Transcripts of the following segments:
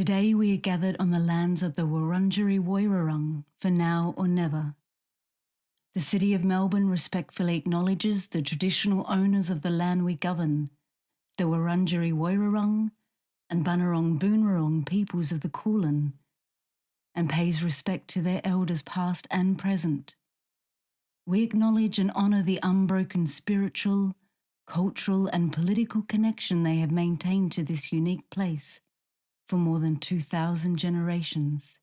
Today we are gathered on the lands of the Wurundjeri Woiwurrung for now or never. The City of Melbourne respectfully acknowledges the traditional owners of the land we govern, the Wurundjeri Woiwurrung and Bunurong Boonwurrung peoples of the Kulin, and pays respect to their elders past and present. We acknowledge and honour the unbroken spiritual, cultural and political connection they have maintained to this unique place for more than 2,000 generations.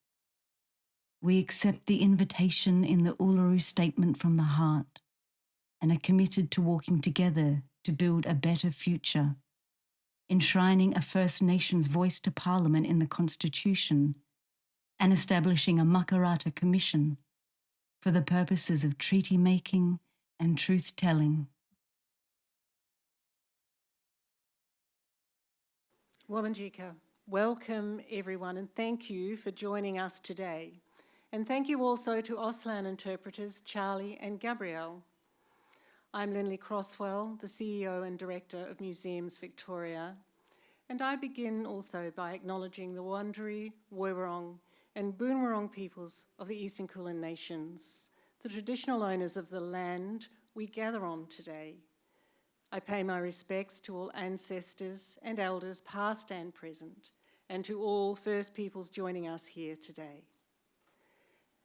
We accept the invitation in the Uluru Statement from the Heart and are committed to working together to build a better future, enshrining a First Nations voice to Parliament in the Constitution and establishing a Makarrata Commission for the purposes of treaty making and truth-telling. Wabanjika, welcome everyone and thank you for joining us today. And thank you also to Auslan interpreters Charlie and Gabrielle. I'm Lindley Crosswell, the CEO and Director of Museums Victoria, and I begin also by acknowledging the Wurundjeri, Woiwurrung and Boonwurrung peoples of the Eastern Kulin Nations, the traditional owners of the land we gather on today. I pay my respects to all ancestors and elders past and present, and to all First Peoples joining us here today.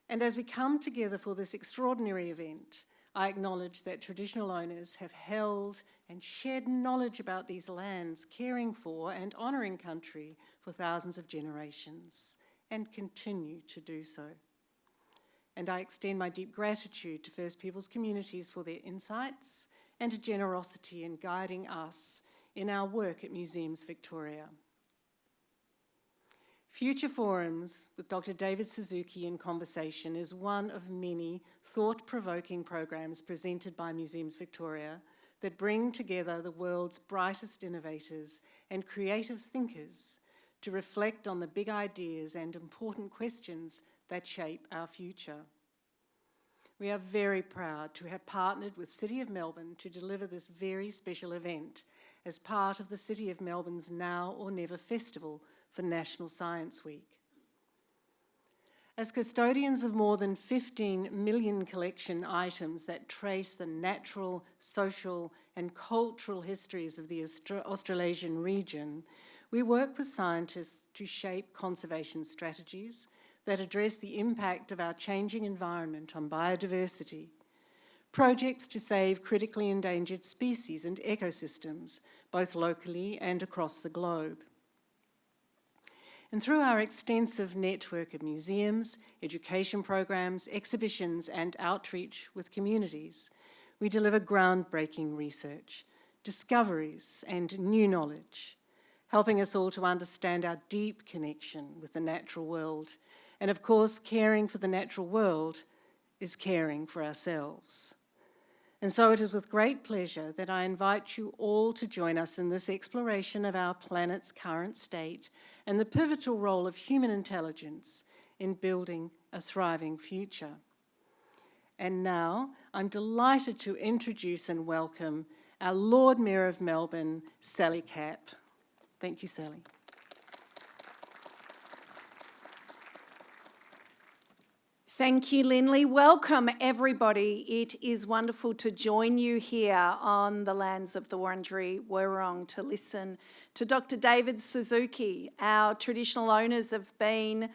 And as we come together for this extraordinary event, I acknowledge that traditional owners have held and shared knowledge about these lands, caring for and honouring country for thousands of generations, and continue to do so. And I extend my deep gratitude to First Peoples communities for their insights and to generosity in guiding us in our work at Museums Victoria. Future Forums with Dr. David Suzuki in Conversation is one of many thought-provoking programs presented by Museums Victoria that bring together the world's brightest innovators and creative thinkers to reflect on the big ideas and important questions that shape our future. We are very proud to have partnered with City of Melbourne to deliver this very special event as part of the City of Melbourne's Now or Never Festival for National Science Week. As custodians of more than 15 million collection items that trace the natural, social and cultural histories of the Australasian region, we work with scientists to shape conservation strategies that address the impact of our changing environment on biodiversity, projects to save critically endangered species and ecosystems, both locally and across the globe. And through our extensive network of museums, education programs, exhibitions and outreach with communities, we deliver groundbreaking research, discoveries and new knowledge, helping us all to understand our deep connection with the natural world. And of course, caring for the natural world is caring for ourselves. And so it is with great pleasure that I invite you all to join us in this exploration of our planet's current state and the pivotal role of human intelligence in building a thriving future. And now I'm delighted to introduce and welcome our Lord Mayor of Melbourne, Sally Capp. Thank you, Sally. Thank you, Lindley. Welcome, everybody. It is wonderful to join you here on the lands of the Wurundjeri Woiwurrung to listen to Dr. David Suzuki. Our traditional owners have been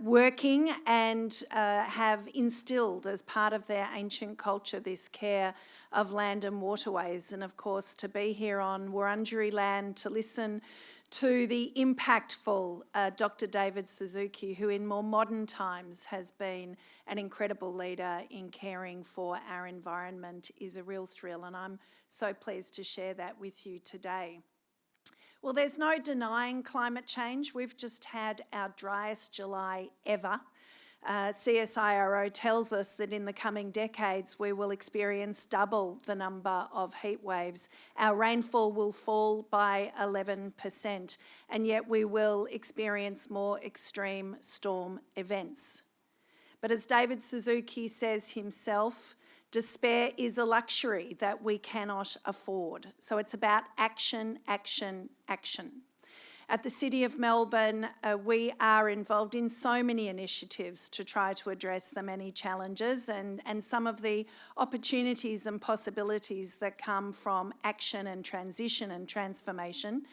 working and have instilled as part of their ancient culture this care of land and waterways. And of course, to be here on Wurundjeri land to listen to the impactful Dr. David Suzuki, who in more modern times has been an incredible leader in caring for our environment, is a real thrill, and I'm so pleased to share that with you today. Well, there's no denying climate change. We've just had our driest July ever. CSIRO tells us that in the coming decades we will experience double the number of heat waves. Our rainfall will fall by 11%, and yet we will experience more extreme storm events. But as David Suzuki says himself, despair is a luxury that we cannot afford. So it's about action, action, action. At the City of Melbourne, we are involved in so many initiatives to try to address the many challenges and some of the opportunities and possibilities that come from action and transition and transformation.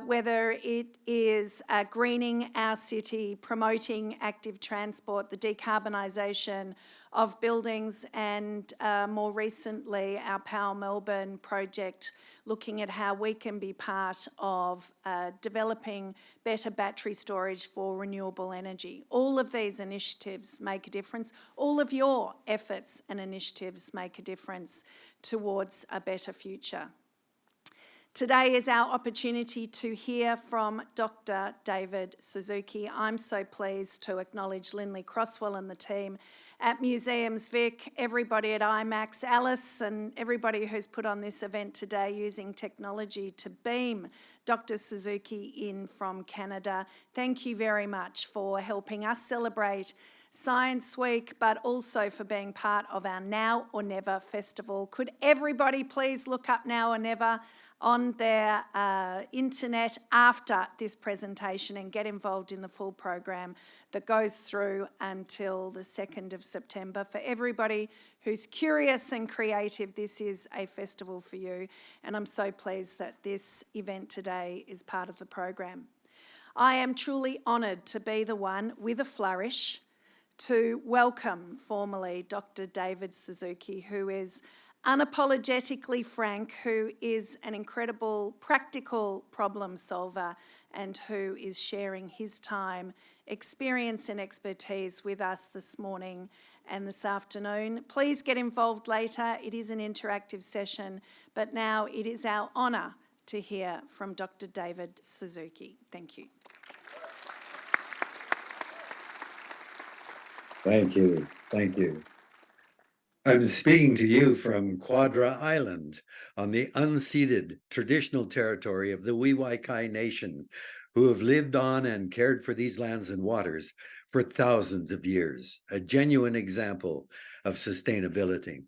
Whether it is greening our city, promoting active transport, the decarbonisation of buildings, and more recently our Power Melbourne project, looking at how we can be part of developing better battery storage for renewable energy. All of these initiatives make a difference. All of your efforts and initiatives make a difference towards a better future. Today is our opportunity to hear from Dr. David Suzuki. I'm so pleased to acknowledge Lindley Crosswell and the team at Museums Vic, everybody at IMAX, Alice and everybody who's put on this event today using technology to beam Dr. Suzuki in from Canada. Thank you very much for helping us celebrate Science Week, but also for being part of our Now or Never festival. Could everybody please look up Now or Never on their internet after this presentation and get involved in the full program that goes through until the 2nd of September. For everybody who's curious and creative, this is a festival for you, and I'm so pleased that this event today is part of the program. I am truly honoured to be the one with a flourish to welcome formally Dr. David Suzuki, who is unapologetically frank, who is an incredible practical problem solver and who is sharing his time, experience and expertise with us this morning and this afternoon. Please get involved later. It is an interactive session, but now it is our honour to hear from Dr. David Suzuki. Thank you. Thank you. Thank you. I'm speaking to you from Quadra Island on the unceded traditional territory of the Wiwaikai Nation, who have lived on and cared for these lands and waters for thousands of years, a genuine example of sustainability.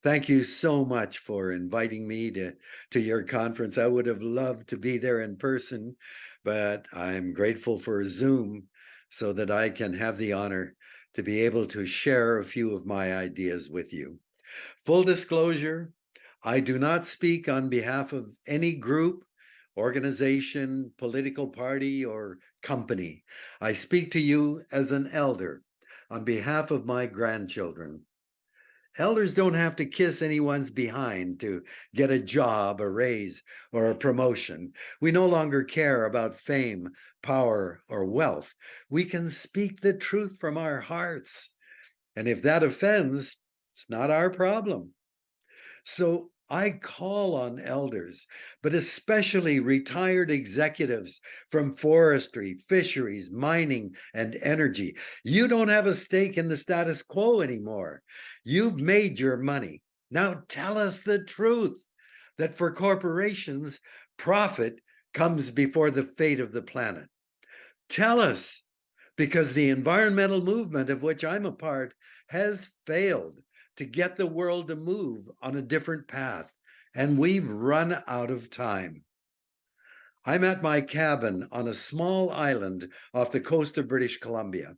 Thank you so much for inviting me to your conference. I would have loved to be there in person, but I'm grateful for Zoom so that I can have the honor to be able to share a few of my ideas with you. Full disclosure, I do not speak on behalf of any group, organization, political party, or company. I speak to you as an elder on behalf of my grandchildren. Elders don't have to kiss anyone's behind to get a job, a raise, or a promotion. We no longer care about fame, power, or wealth. We can speak the truth from our hearts. And if that offends, it's not our problem. So I call on elders, but especially retired executives from forestry, fisheries, mining, and energy. You don't have a stake in the status quo anymore. You've made your money. Now tell us the truth, that for corporations, profit comes before the fate of the planet. Tell us, because the environmental movement of which I'm a part has failed to get the world to move on a different path, and we've run out of time. I'm at my cabin on a small island off the coast of British Columbia.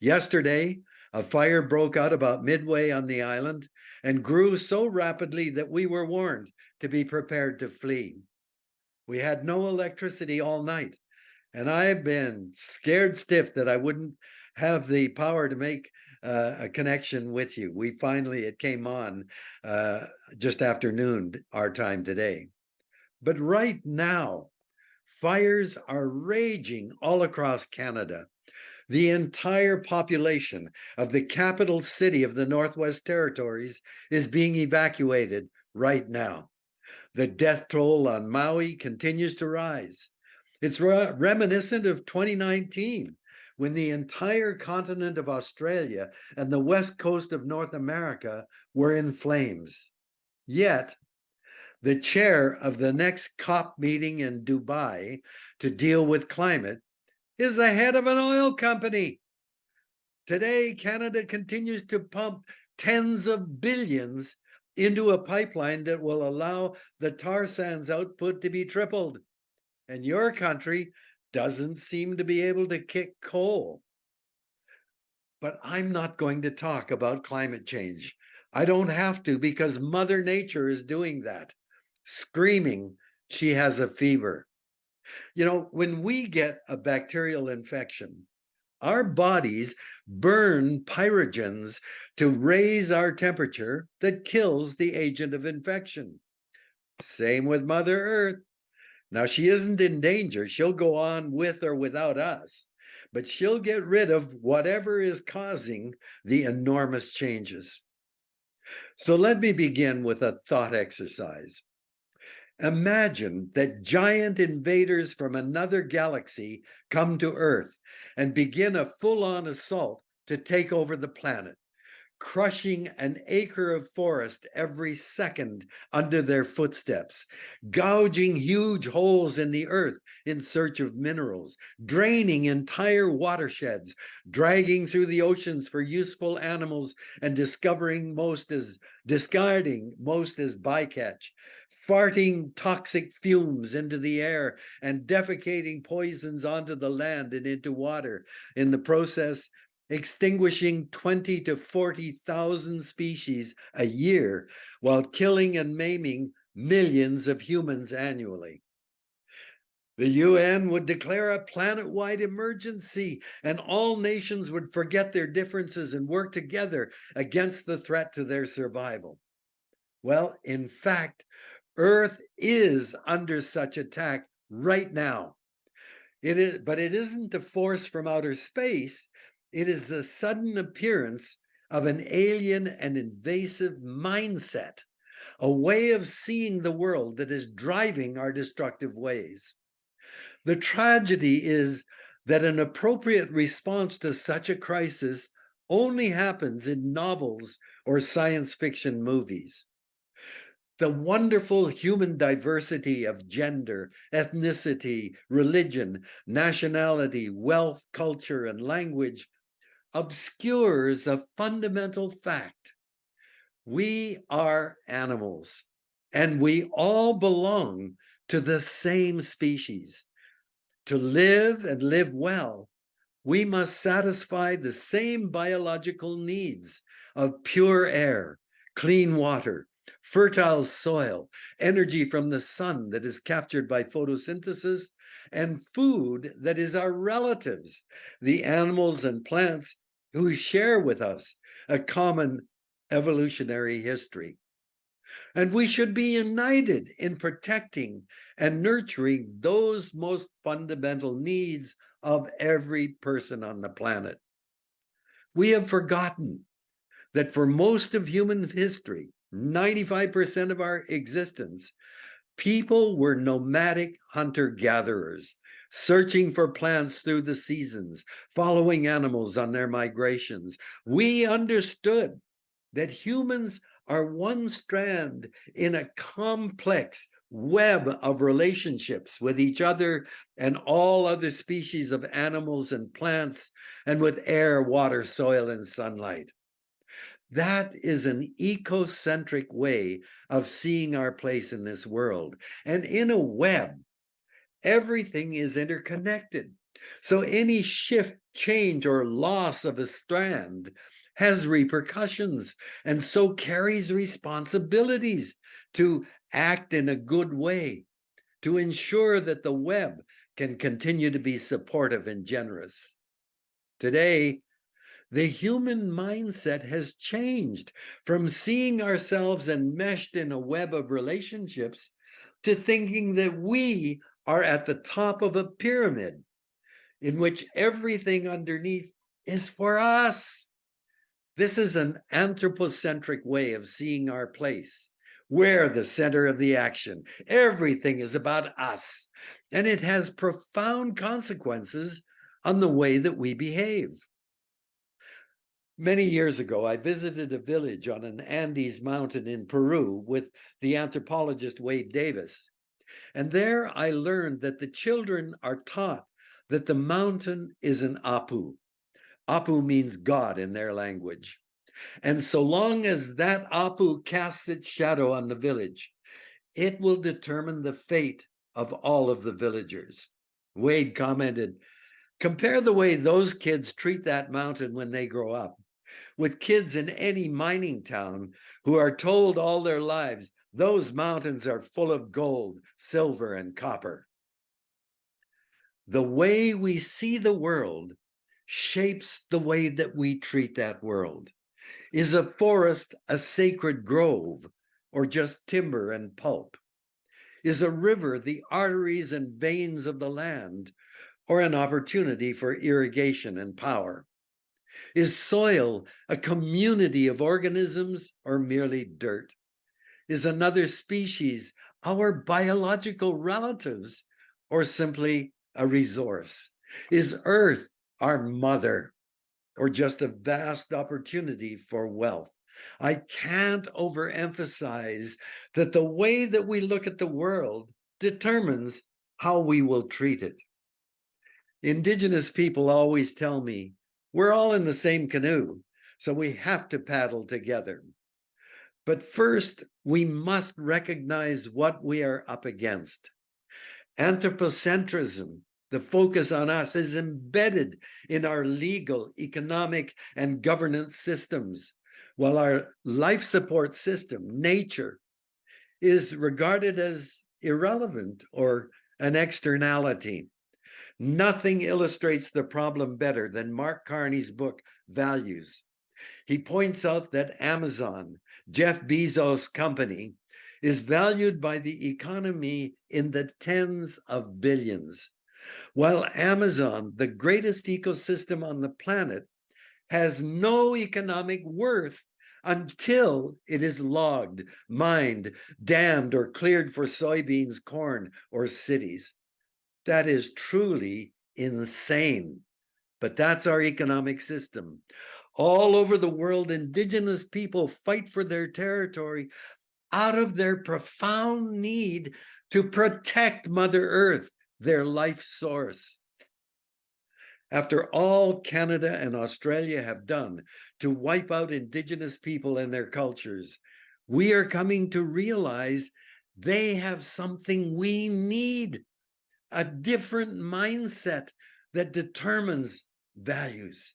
Yesterday, a fire broke out about midway on the island and grew so rapidly that we were warned to be prepared to flee. We had no electricity all night, and I've been scared stiff that I wouldn't have the power to make a connection with you. It came on just afternoon, our time today. But right now, fires are raging all across Canada. The entire population of the capital city of the Northwest Territories is being evacuated right now. The death toll on Maui continues to rise. It's reminiscent of 2019, when the entire continent of Australia and the west coast of North America were in flames. Yet, the chair of the next COP meeting in Dubai to deal with climate is the head of an oil company. Today, Canada continues to pump tens of billions into a pipeline that will allow the tar sands output to be tripled. And your country doesn't seem to be able to kick coal. But I'm not going to talk about climate change. I don't have to because Mother Nature is doing that, screaming she has a fever. You know, when we get a bacterial infection, our bodies burn pyrogens to raise our temperature that kills the agent of infection. Same with Mother Earth. Now, she isn't in danger. She'll go on with or without us, but she'll get rid of whatever is causing the enormous changes. So let me begin with a thought exercise. Imagine that giant invaders from another galaxy come to Earth and begin a full-on assault to take over the planet, crushing an acre of forest every second under their footsteps, gouging huge holes in the earth in search of minerals, draining entire watersheds, dragging through the oceans for useful animals, and discarding most as bycatch, farting toxic fumes into the air and defecating poisons onto the land and into water. In the process, extinguishing 20 to 40,000 species a year while killing and maiming millions of humans annually. The UN would declare a planet-wide emergency, and all nations would forget their differences and work together against the threat to their survival. Well, in fact, Earth is under such attack right now. But it isn't a force from outer space. It is the sudden appearance of an alien and invasive mindset, a way of seeing the world that is driving our destructive ways. The tragedy is that an appropriate response to such a crisis only happens in novels or science fiction movies. The wonderful human diversity of gender, ethnicity, religion, nationality, wealth, culture, and language obscures a fundamental fact. We are animals, and we all belong to the same species. To live and live well, we must satisfy the same biological needs of pure air, clean water, fertile soil, energy from the sun that is captured by photosynthesis, and food that is our relatives, the animals and plants who share with us a common evolutionary history. And we should be united in protecting and nurturing those most fundamental needs of every person on the planet. We have forgotten that for most of human history, 95% of our existence, people were nomadic hunter-gatherers, searching for plants through the seasons, following animals on their migrations. We understood that humans are one strand in a complex web of relationships with each other and all other species of animals and plants, and with air, water, soil, and sunlight. That is an ecocentric way of seeing our place in this world. And in a web, everything is interconnected. So any shift, change, or loss of a strand has repercussions, and so carries responsibilities to act in a good way, to ensure that the web can continue to be supportive and generous. Today, the human mindset has changed from seeing ourselves enmeshed in a web of relationships to thinking that we are at the top of a pyramid in which everything underneath is for us. This is an anthropocentric way of seeing our place. We're the center of the action. Everything is about us, and it has profound consequences on the way that we behave. Many years ago, I visited a village on an Andes mountain in Peru with the anthropologist Wade Davis. And there I learned that the children are taught that the mountain is an Apu. Apu means God in their language. And so long as that Apu casts its shadow on the village, it will determine the fate of all of the villagers. Wade commented, compare the way those kids treat that mountain when they grow up with kids in any mining town who are told all their lives those mountains are full of gold, silver, and copper. The way we see the world shapes the way that we treat that world. Is a forest a sacred grove or just timber and pulp? Is a river the arteries and veins of the land or an opportunity for irrigation and power? Is soil a community of organisms or merely dirt? Is another species our biological relatives or simply a resource? Is Earth our mother or just a vast opportunity for wealth? I can't overemphasize that the way that we look at the world determines how we will treat it. Indigenous people always tell me, we're all in the same canoe, so we have to paddle together. But first, we must recognize what we are up against. Anthropocentrism, the focus on us, is embedded in our legal, economic, and governance systems, while our life support system, nature, is regarded as irrelevant or an externality. Nothing illustrates the problem better than Mark Carney's book, Values. He points out that Amazon, Jeff Bezos' company, is valued by the economy in the tens of billions, while Amazon, the greatest ecosystem on the planet, has no economic worth until it is logged, mined, dammed, or cleared for soybeans, corn, or cities. That is truly insane. But that's our economic system. All over the world, indigenous people fight for their territory out of their profound need to protect Mother Earth, their life source. After all Canada and Australia have done to wipe out indigenous people and their cultures, we are coming to realize they have something we need, a different mindset that determines values.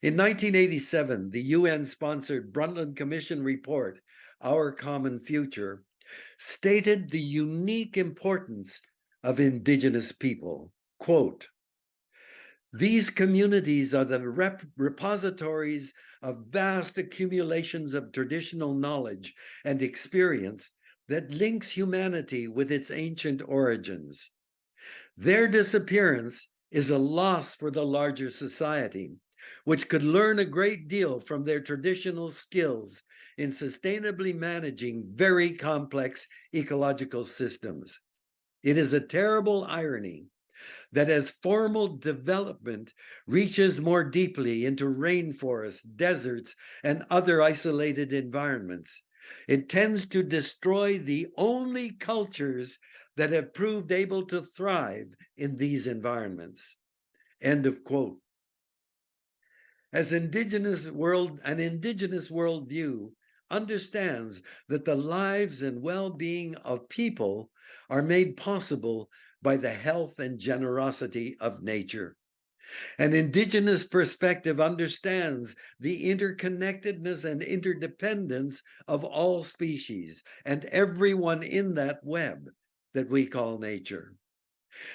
In 1987, the UN-sponsored Brundtland Commission report, Our Common Future, stated the unique importance of Indigenous people. Quote, these communities are the repositories of vast accumulations of traditional knowledge and experience that links humanity with its ancient origins. Their disappearance is a loss for the larger society, which could learn a great deal from their traditional skills in sustainably managing very complex ecological systems. It is a terrible irony that as formal development reaches more deeply into rainforests, deserts, and other isolated environments, it tends to destroy the only cultures that have proved able to thrive in these environments. End of quote. As an indigenous worldview understands that the lives and well-being of people are made possible by the health and generosity of nature. An indigenous perspective understands the interconnectedness and interdependence of all species and everyone in that web that we call nature.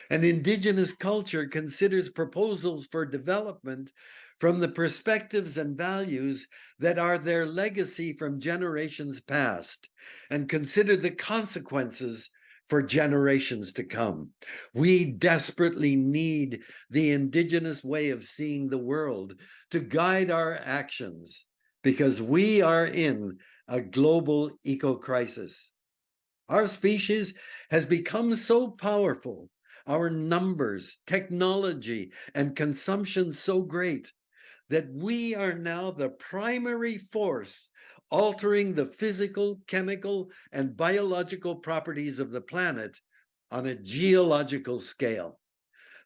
An indigenous culture considers proposals for development from the perspectives and values that are their legacy from generations past and consider the consequences for generations to come. We desperately need the indigenous way of seeing the world to guide our actions because we are in a global eco-crisis. Our species has become so powerful, our numbers, technology, and consumption so great that we are now the primary force altering the physical, chemical, and biological properties of the planet on a geological scale.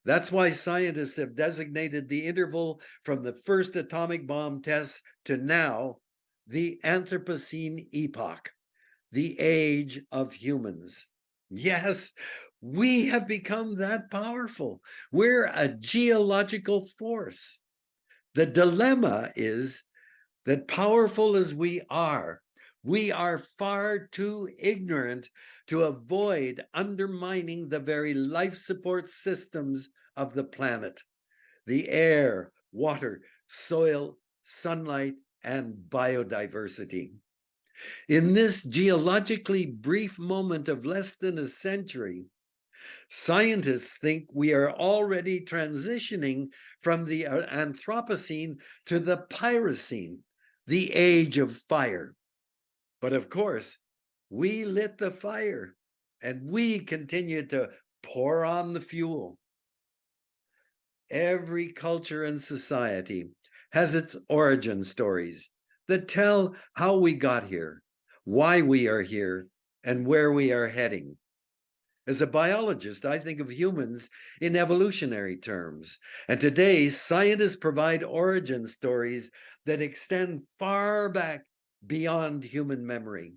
That's why scientists have designated the interval from the first atomic bomb tests to now the Anthropocene epoch, the age of humans. Yes, we have become that powerful. We're a geological force. The dilemma is that powerful as we are far too ignorant to avoid undermining the very life support systems of the planet, the air, water, soil, sunlight, and biodiversity. In this geologically brief moment of less than a century, scientists think we are already transitioning from the Anthropocene to the Pyrocene, the age of fire. But of course, we lit the fire and we continue to pour on the fuel. Every culture and society has its origin stories that tell how we got here, why we are here, and where we are heading. As a biologist, I think of humans in evolutionary terms. And today, scientists provide origin stories that extend far back beyond human memory.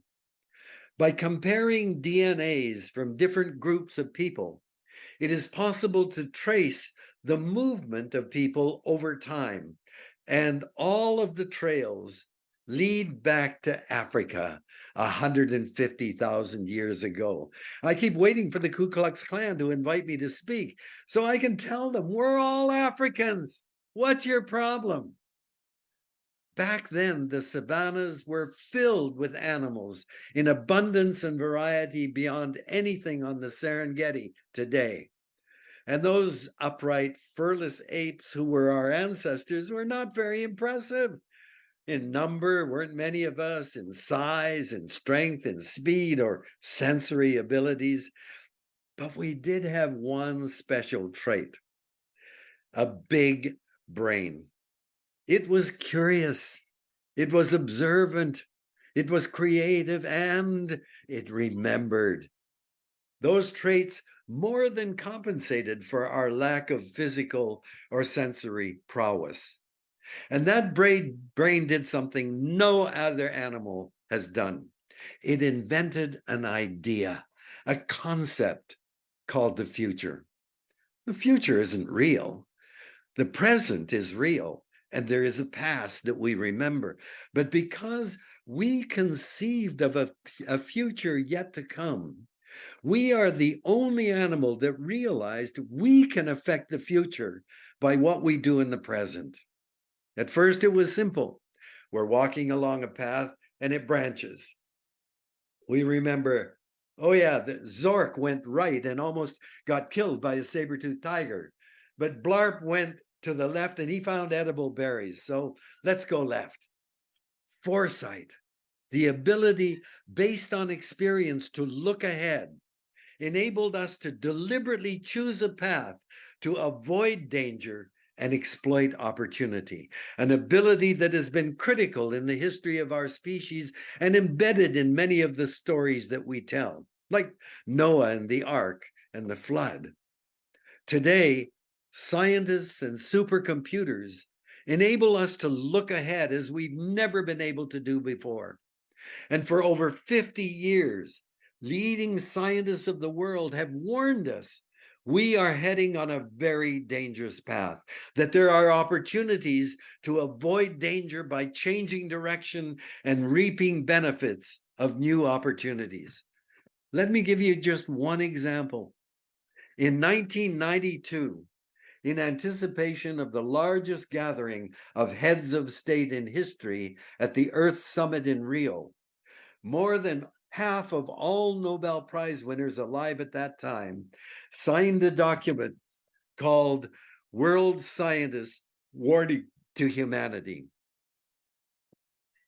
By comparing DNAs from different groups of people, it is possible to trace the movement of people over time, and all of the trails lead back to Africa 150,000 years ago. I keep waiting for the Ku Klux Klan to invite me to speak so I can tell them we're all Africans. What's your problem? Back then, the savannas were filled with animals in abundance and variety beyond anything on the Serengeti today. And those upright, furless apes who were our ancestors were not very impressive. In number, weren't many of us, in size, in strength, in speed, or sensory abilities. But we did have one special trait: a big brain. It was curious, it was observant, it was creative, and it remembered. Those traits more than compensated for our lack of physical or sensory prowess. And that brain did something no other animal has done. It invented an idea, a concept called the future. The future isn't real. The present is real, and there is a past that we remember. But because we conceived of a future yet to come, we are the only animal that realized we can affect the future by what we do in the present. At first, it was simple. We're walking along a path and it branches. We remember, oh yeah, the Zork went right and almost got killed by a saber-toothed tiger. But Blarp went to the left and he found edible berries. So let's go left. Foresight, the ability based on experience to look ahead, enabled us to deliberately choose a path to avoid danger and exploit opportunity, an ability that has been critical in the history of our species and embedded in many of the stories that we tell, like Noah and the Ark and the flood. Today, scientists and supercomputers enable us to look ahead as we've never been able to do before. And for over 50 years, leading scientists of the world have warned us we are heading on a very dangerous path, that there are opportunities to avoid danger by changing direction and reaping benefits of new opportunities. Let me give you just one example. In 1992, in anticipation of the largest gathering of heads of state in history at the Earth Summit in Rio, more than half of all Nobel Prize winners alive at that time signed a document called World Scientists Warning to Humanity.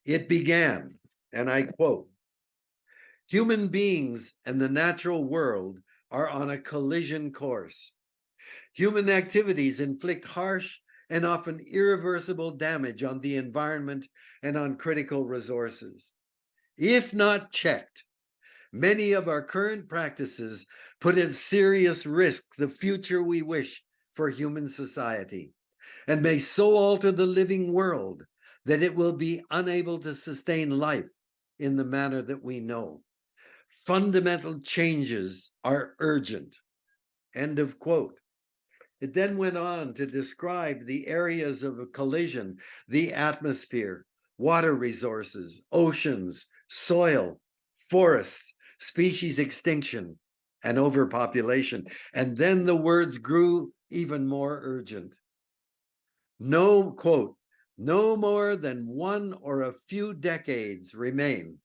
It began, and I quote, "Human beings and the natural world are on a collision course. Human activities inflict harsh and often irreversible damage on the environment and on critical resources. If not checked, many of our current practices put at serious risk the future we wish for human society, and may so alter the living world that it will be unable to sustain life in the manner that we know. Fundamental changes are urgent. End of quote. It then went on to describe the areas of collision, the atmosphere, water resources, oceans, soil, forests, species extinction, and overpopulation. And then the words grew even more urgent. No, quote, no more than one or a few decades remain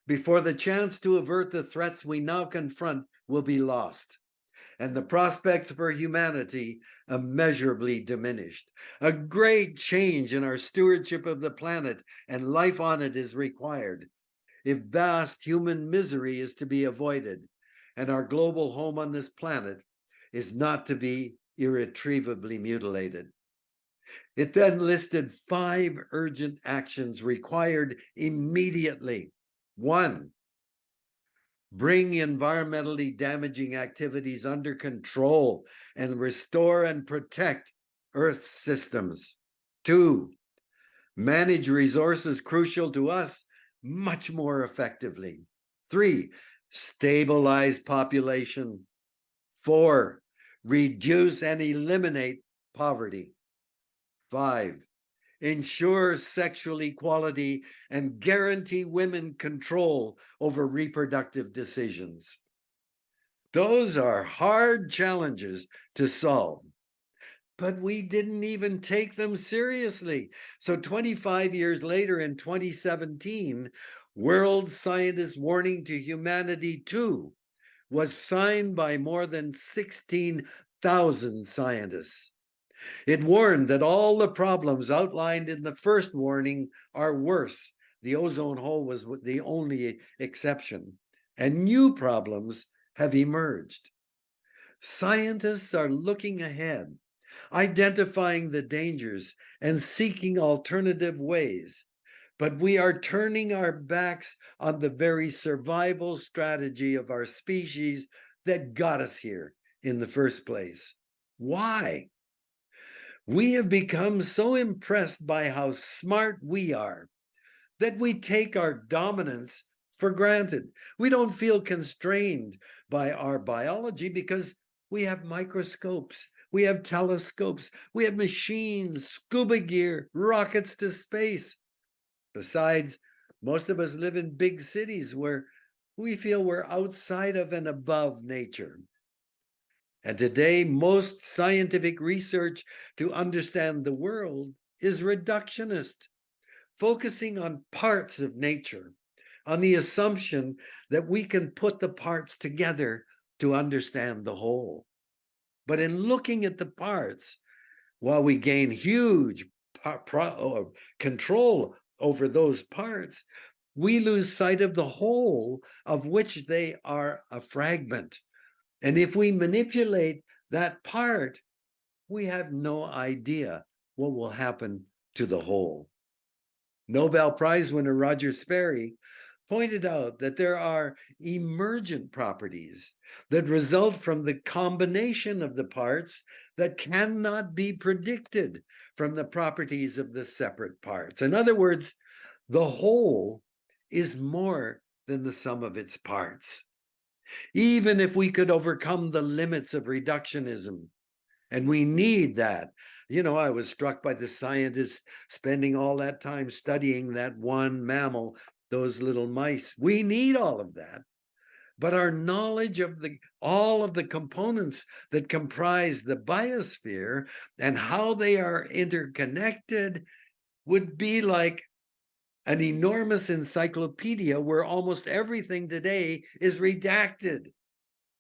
before the chance to avert the threats we now confront will be lost, and the prospects for humanity immeasurably diminished. A great change in our stewardship of the planet and life on it is required if vast human misery is to be avoided, and our global home on this planet is not to be irretrievably mutilated. It then listed 5 urgent actions required immediately. 1, bring environmentally damaging activities under control and restore and protect Earth's systems. 2, manage resources crucial to us much more effectively. 3, stabilize population. 4, reduce and eliminate poverty. 5, ensure sexual equality and guarantee women control over reproductive decisions. Those are hard challenges to solve, but we didn't even take them seriously. So 25 years later, in 2017, World Scientists' Warning to Humanity 2 was signed by more than 16,000 scientists. It warned that all the problems outlined in the first warning are worse. The ozone hole was the only exception, and new problems have emerged. Scientists are looking ahead, identifying the dangers and seeking alternative ways. But we are turning our backs on the very survival strategy of our species that got us here in the first place. Why? We have become so impressed by how smart we are that we take our dominance for granted. We don't feel constrained by our biology because we have microscopes, we have telescopes, we have machines, scuba gear, rockets to space. Besides, most of us live in big cities where we feel we're outside of and above nature. And today, most scientific research to understand the world is reductionist, focusing on parts of nature, on the assumption that we can put the parts together to understand the whole. But in looking at the parts, while we gain huge control over those parts, we lose sight of the whole of which they are a fragment. And if we manipulate that part, we have no idea what will happen to the whole. Nobel Prize winner Roger Sperry pointed out that there are emergent properties that result from the combination of the parts that cannot be predicted from the properties of the separate parts. In other words, the whole is more than the sum of its parts. Even if we could overcome the limits of reductionism, and we need that. You know, I was struck by the scientists spending all that time studying that one mammal, those little mice. We need all of that. But our knowledge of all of the components that comprise the biosphere and how they are interconnected would be like an enormous encyclopedia where almost everything today is redacted.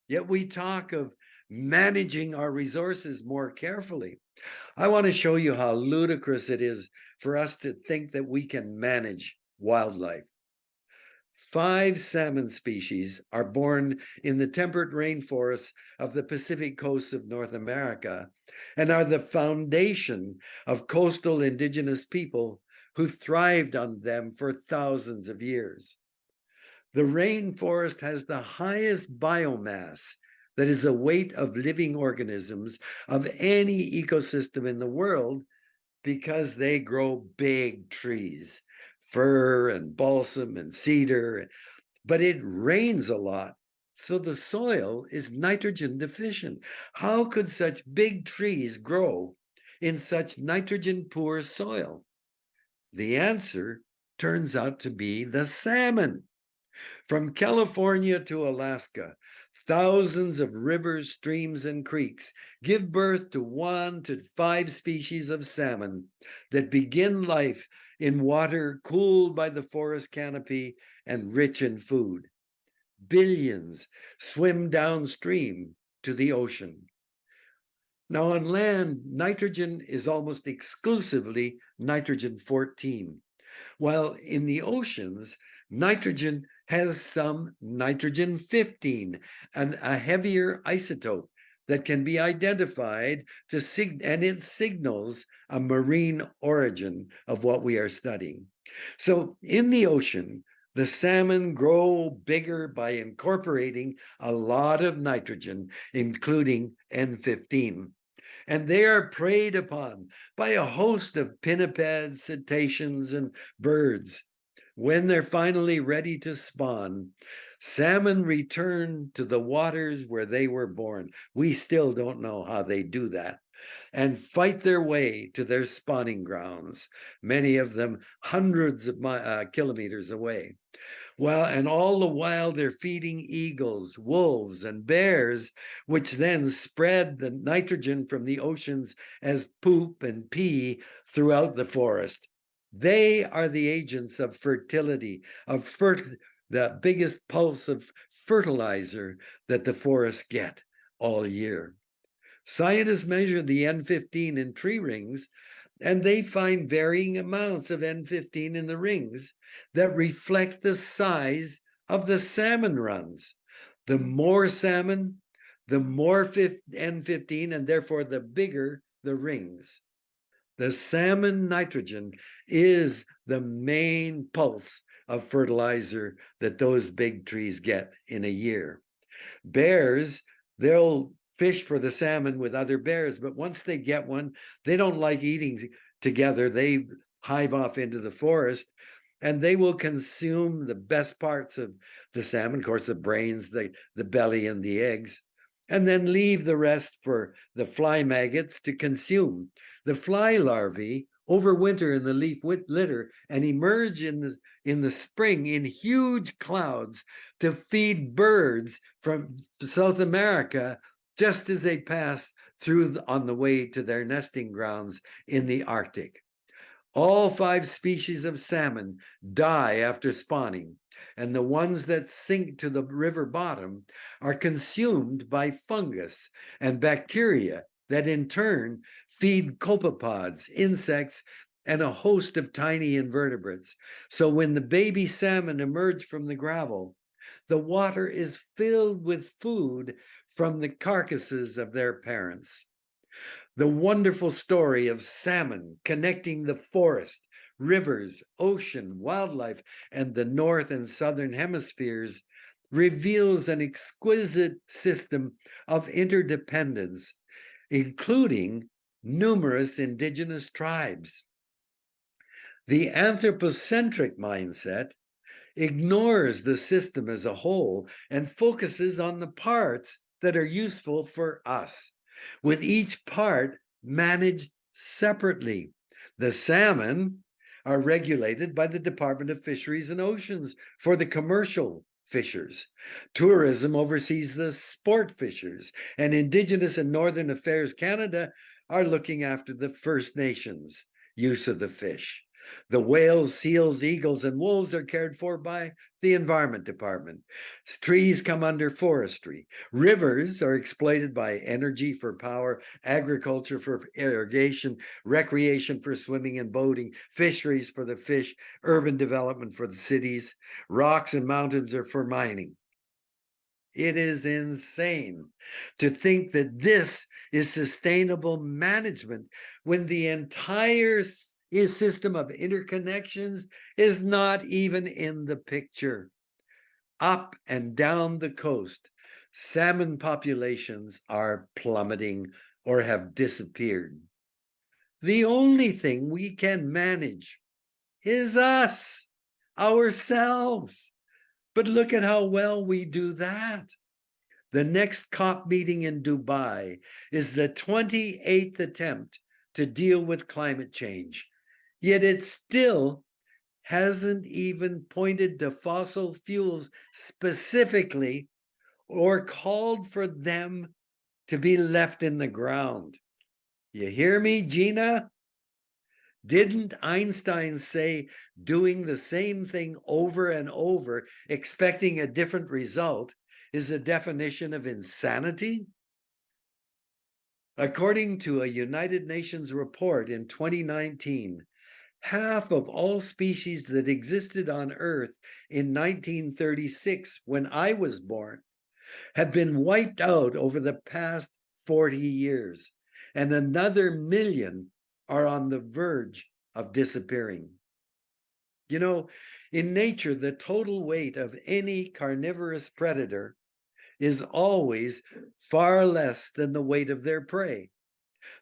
Yet we talk of managing our resources more carefully. I want to show you how ludicrous it is for us to think that we can manage wildlife. 5 salmon species are born in the temperate rainforests of the Pacific coast of North America and are the foundation of coastal indigenous people who thrived on them for thousands of years. The rainforest has the highest biomass, that is the weight of living organisms, of any ecosystem in the world because they grow big trees, fir and balsam and cedar. but it rains a lot. So the soil is nitrogen deficient. How could such big trees grow in such nitrogen poor soil? The answer turns out to be the salmon. From California to Alaska, thousands of rivers, streams, and creeks give birth to 1 to 5 species of salmon that begin life in water cooled by the forest canopy and rich in food. Billions swim downstream to the ocean. Now, on land, nitrogen is almost exclusively nitrogen 14, while in the oceans, nitrogen has some nitrogen 15, and a heavier isotope that can be identified and it signals a marine origin of what we are studying. So in the ocean, the salmon grow bigger by incorporating a lot of nitrogen, including N15. And they are preyed upon by a host of pinnipeds, cetaceans, and birds. When they're finally ready to spawn, salmon return to the waters where they were born. We still don't know how they do that, and fight their way to their spawning grounds, many of them hundreds of kilometers away. And all the while they're feeding eagles, wolves, and bears, which then spread the nitrogen from the oceans as poop and pee throughout the forest. They are the agents of fertility, the biggest pulse of fertilizer that the forests get all year. Scientists measure the N15 in tree rings, and they find varying amounts of N15 in the rings that reflect the size of the salmon runs. The more salmon, the more N15, and therefore the bigger the rings. The salmon nitrogen is the main pulse of fertilizer that those big trees get in a year. Bears, they'll fish for the salmon with other bears, but once they get one, they don't like eating together. They hive off into the forest, and they will consume the best parts of the salmon, of course, the brains, the belly, and the eggs, and then leave the rest for the fly maggots to consume. The fly larvae overwinter in the leaf litter and emerge in the spring in huge clouds to feed birds from South America just as they pass through on the way to their nesting grounds in the Arctic. All 5 species of salmon die after spawning, and the ones that sink to the river bottom are consumed by fungus and bacteria that in turn feed copepods, insects, and a host of tiny invertebrates. So when the baby salmon emerge from the gravel, the water is filled with food from the carcasses of their parents. The wonderful story of salmon connecting the forest, rivers, ocean, wildlife, and the north and southern hemispheres reveals an exquisite system of interdependence, including numerous indigenous tribes. The anthropocentric mindset ignores the system as a whole and focuses on the parts that are useful for us, with each part managed separately. The salmon are regulated by the Department of Fisheries and Oceans for the commercial fishers. Tourism oversees the sport fishers, and Indigenous and Northern Affairs Canada are looking after the First Nations use of the fish. The whales, seals, eagles, and wolves are cared for by the Environment Department. Trees come under forestry. Rivers are exploited by energy for power, agriculture for irrigation, recreation for swimming and boating, fisheries for the fish, urban development for the cities. Rocks and mountains are for mining. It is insane to think that this is sustainable management when the entire system of interconnections is not even in the picture. Up and down the coast, salmon populations are plummeting or have disappeared. The only thing we can manage is us, ourselves. But look at how well we do that. The next COP meeting in Dubai is the 28th attempt to deal with climate change, yet it still hasn't even pointed to fossil fuels specifically or called for them to be left in the ground. You hear me, Gina? Didn't Einstein say doing the same thing over and over, expecting a different result, is a definition of insanity? According to a United Nations report in 2019, half of all species that existed on Earth in 1936, when I was born, have been wiped out over the past 40 years, and another million are on the verge of disappearing. You know, in nature, the total weight of any carnivorous predator is always far less than the weight of their prey.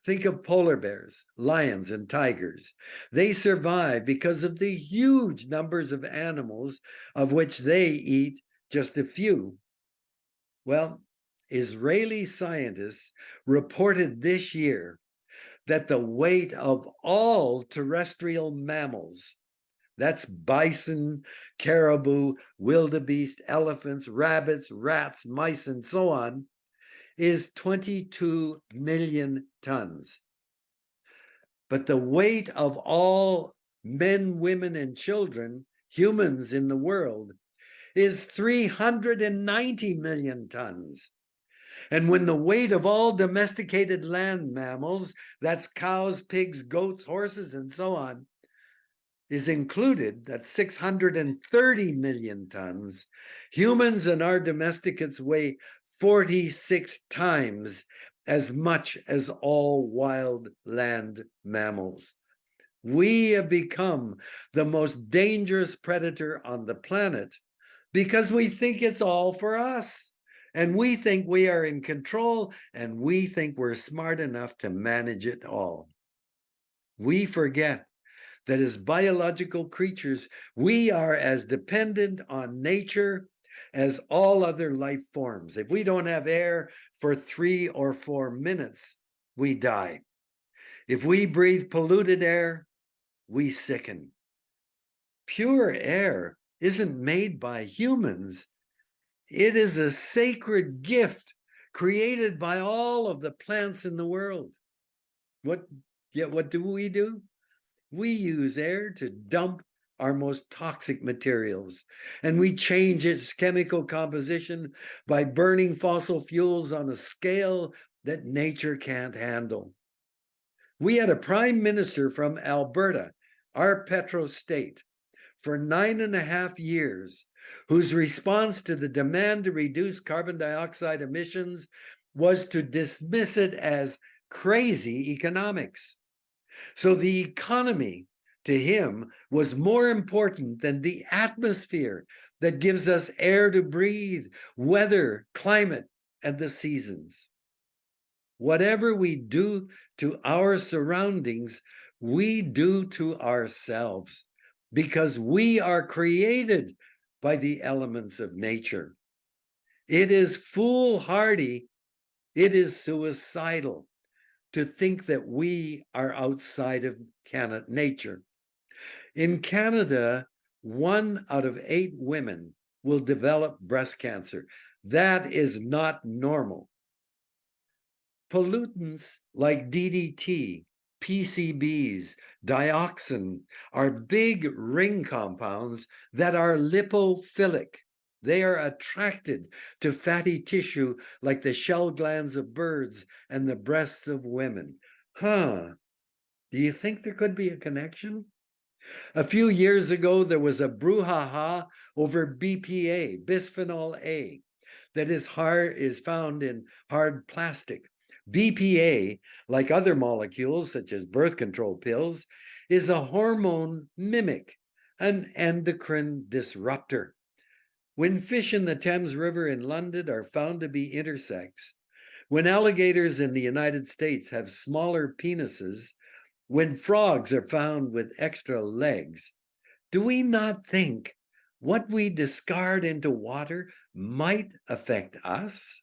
Think of polar bears, lions, and tigers. They survive because of the huge numbers of animals of which they eat just a few. Well, Israeli scientists reported this year that the weight of all terrestrial mammals, that's bison, caribou, wildebeest, elephants, rabbits, rats, mice, and so on, is 22 million tons. But the weight of all men, women, and children, humans in the world, is 390 million tons. And when the weight of all domesticated land mammals, that's cows, pigs, goats, horses, and so on, is included, that's 630 million tons, humans and our domesticates weigh 46 times as much as all wild land mammals. We have become the most dangerous predator on the planet because we think it's all for us. And we think we are in control, and we think we're smart enough to manage it all. We forget that as biological creatures, we are as dependent on nature as all other life forms. If we don't have air for 3 or 4 minutes, we die. If we breathe polluted air, we sicken. Pure air isn't made by humans. It is a sacred gift created by all of the plants in the world. What do? We use air to dump our most toxic materials, and we change its chemical composition by burning fossil fuels on a scale that nature can't handle. We had a prime minister from Alberta, our petro state, for 9.5 years, whose response to the demand to reduce carbon dioxide emissions was to dismiss it as crazy economics. So the economy, to him, was more important than the atmosphere that gives us air to breathe, weather, climate, and the seasons. Whatever we do to our surroundings, we do to ourselves, because we are created by the elements of nature. It is foolhardy, it is suicidal to think that we are outside of nature. In Canada, 1 out of 8 women will develop breast cancer. That is not normal. Pollutants like DDT, PCBs, dioxin are big ring compounds that are lipophilic. They are attracted to fatty tissue like the shell glands of birds and the breasts of women. Do you think there could be a connection? A few years ago, there was a brouhaha over BPA, bisphenol A, that is found in hard plastic. BPA, like other molecules such as birth control pills, is a hormone mimic, an endocrine disruptor. When fish in the Thames River in London are found to be intersex, when alligators in the United States have smaller penises, when frogs are found with extra legs, do we not think what we discard into water might affect us.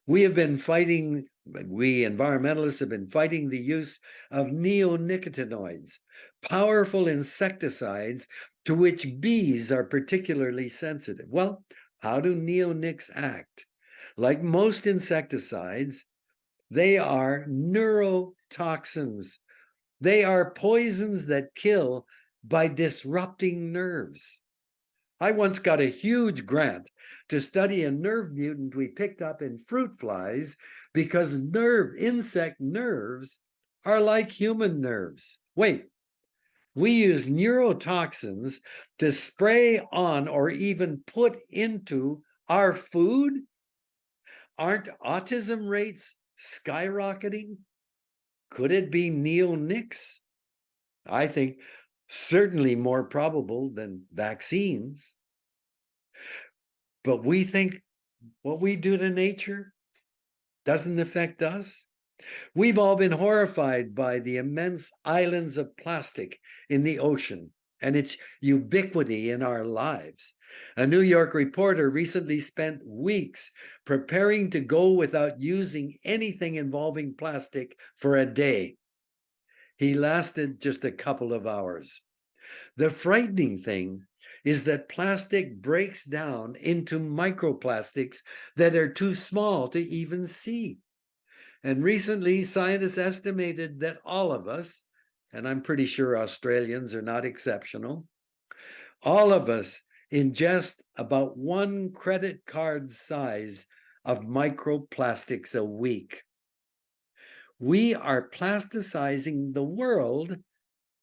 We environmentalists have been fighting the use of neonicotinoids, powerful insecticides to which bees are particularly sensitive. Well, how do neonics act? Like most insecticides, they are neurotoxins. They are poisons that kill by disrupting nerves. I once got a huge grant to study a nerve mutant we picked up in fruit flies because insect nerves are like human nerves. Wait, we use neurotoxins to spray on or even put into our food? Aren't autism rates skyrocketing? Could it be neonics? I think certainly more probable than vaccines. But we think what we do to nature doesn't affect us. We've all been horrified by the immense islands of plastic in the ocean and its ubiquity in our lives. A New York reporter recently spent weeks preparing to go without using anything involving plastic for a day. He lasted just a couple of hours. The frightening thing is that plastic breaks down into microplastics that are too small to even see. And recently, scientists estimated that all of us, and I'm pretty sure Australians are not exceptional, all of us ingest about 1 credit card size of microplastics a week. We are plasticizing the world,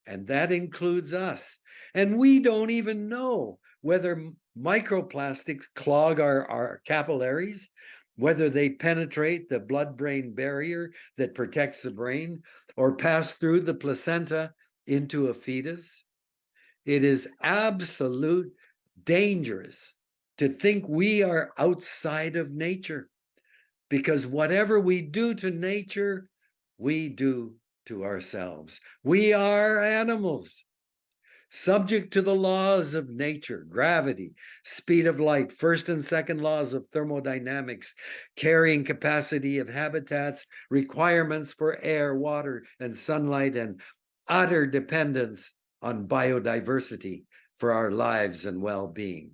and that includes us. And we don't even know whether microplastics clog our capillaries, whether they penetrate the blood-brain barrier that protects the brain, or pass through the placenta into a fetus. It is absolute dangerous to think we are outside of nature, because whatever we do to nature, we do to ourselves. We are animals, subject to the laws of nature, gravity, speed of light, first and second laws of thermodynamics, carrying capacity of habitats, requirements for air, water, and sunlight, and utter dependence on biodiversity for our lives and well-being.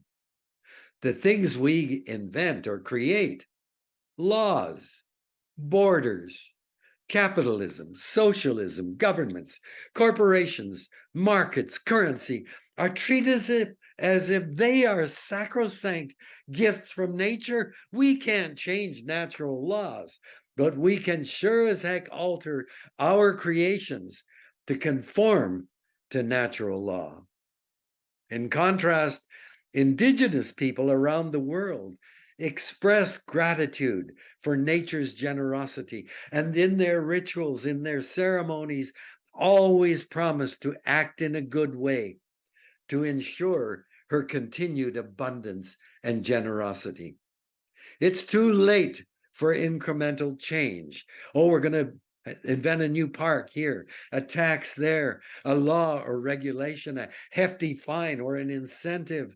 The things we invent or create, laws, borders, capitalism, socialism, governments, corporations, markets, currency are treated as if they are sacrosanct gifts from nature. We can't change natural laws, but we can sure as heck alter our creations to conform to natural law. In contrast, indigenous people around the world express gratitude for nature's generosity, and in their rituals, in their ceremonies, always promise to act in a good way to ensure her continued abundance and generosity. It's too late for incremental change. Oh, we're going to invent a new park here, a tax there, a law or regulation, a hefty fine or an incentive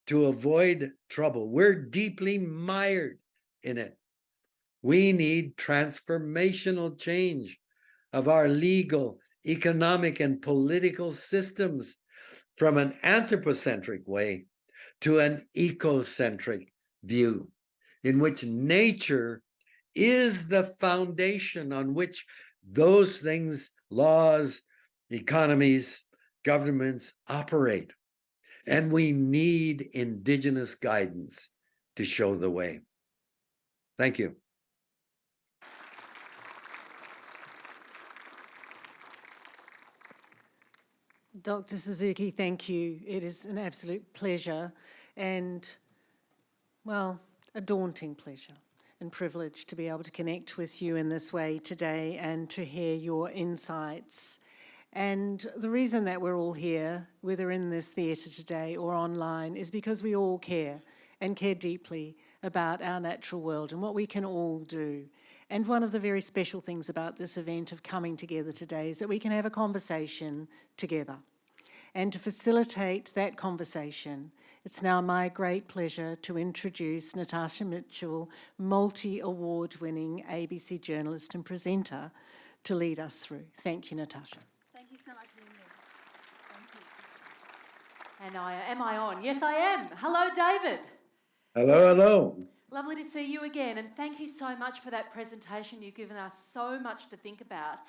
to avoid trouble. We're deeply mired in it. We need transformational change of our legal, economic, and political systems from an anthropocentric way to an ecocentric view, in which nature is the foundation on which those things, laws, economies, governments operate. And we need indigenous guidance to show the way. Thank you. Dr. Suzuki, thank you. It is an absolute pleasure and, well, a daunting pleasure and privilege to be able to connect with you in this way today and to hear your insights. And the reason that we're all here, whether in this theatre today or online, is because we all care and care deeply about our natural world and what we can all do. And one of the very special things about this event of coming together today is that we can have a conversation together. And to facilitate that conversation, it's now my great pleasure to introduce Natasha Mitchell, multi-award-winning ABC journalist and presenter, to lead us through. Thank you, Natasha. Thank you so much, Linda. Thank you. And am I on? Yes, I am. Hello, David. Hello, hello. Lovely to see you again, and thank you so much for that presentation. You've given us so much to think about,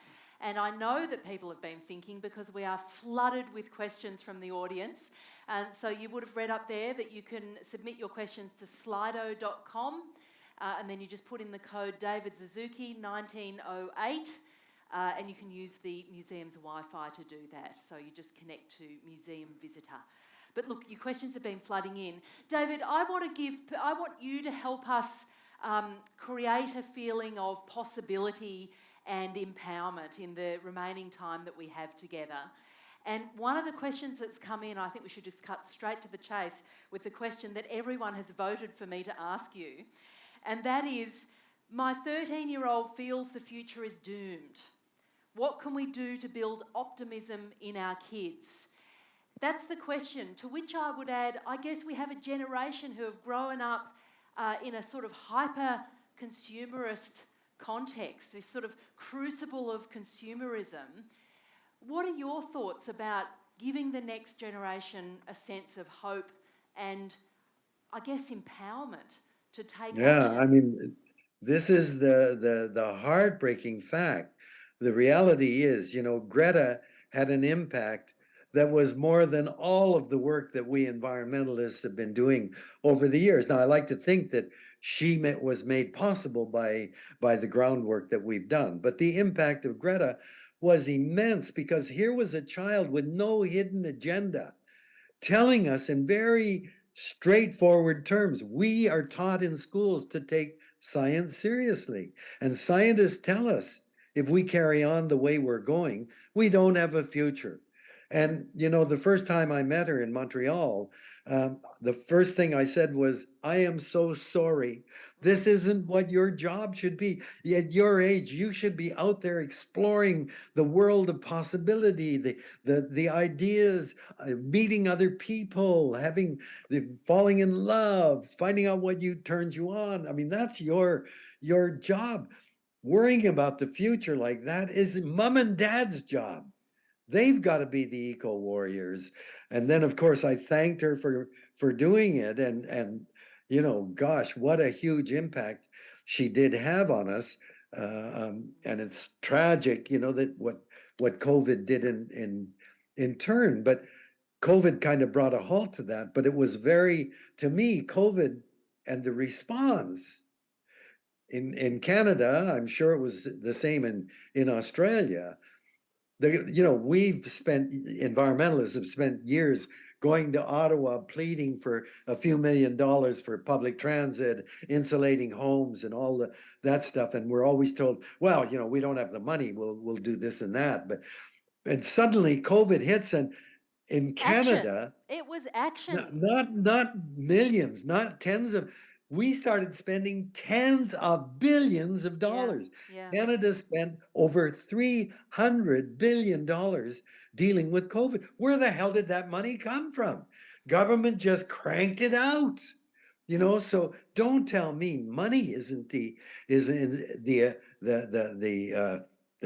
and I know that people have been thinking because we are flooded with questions from the audience. And so you would have read up there that you can submit your questions to slido.com, and then you just put in the code David Suzuki 1908, and you can use the museum's Wi-Fi to do that. So you just connect to Museum Visitor. But look, your questions have been flooding in. David, I want you to help us create a feeling of possibility and empowerment in the remaining time that we have together. And one of the questions that's come in, I think we should just cut straight to the chase with the question that everyone has voted for me to ask you, and that is, my 13-year-old feels the future is doomed. What can we do to build optimism in our kids? That's the question, to which I would add, I guess we have a generation who have grown up in a sort of hyper-consumerist context, this sort of crucible of consumerism. What are your thoughts about giving the next generation a sense of hope and, I guess, empowerment to take action? I mean, this is the heartbreaking fact. The reality is, Greta had an impact that was more than all of the work that we environmentalists have been doing over the years. Now, I like to think that she was made possible by the groundwork that we've done. But the impact of Greta was immense, because here was a child with no hidden agenda telling us in very straightforward terms, we are taught in schools to take science seriously. And scientists tell us if we carry on the way we're going, we don't have a future. And, the first time I met her in Montreal, the first thing I said was, I am so sorry. This isn't what your job should be. At your age, you should be out there exploring the world of possibility, the ideas, meeting other people, falling in love, finding out what turns you on. I mean, that's your job. Worrying about the future like that is mom and dad's job. They've got to be the eco warriors. And then, of course, I thanked her for doing it. And gosh, what a huge impact she did have on us. And it's tragic, that what COVID did in turn. But COVID kind of brought a halt to that. But it was to me, COVID and the response in Canada, I'm sure it was the same in Australia. Environmentalists have spent years going to Ottawa pleading for a few $1 million for public transit, insulating homes and all that stuff. And we're always told, well, we don't have the money, we'll do this and that. And suddenly COVID hits, and in Canada, action. It was action. Not millions, not tens of. We started spending tens of billions of dollars. Yeah. Canada spent over $300 billion dealing with COVID. Where the hell did that money come from? Government just cranked it out. So don't tell me money isn't the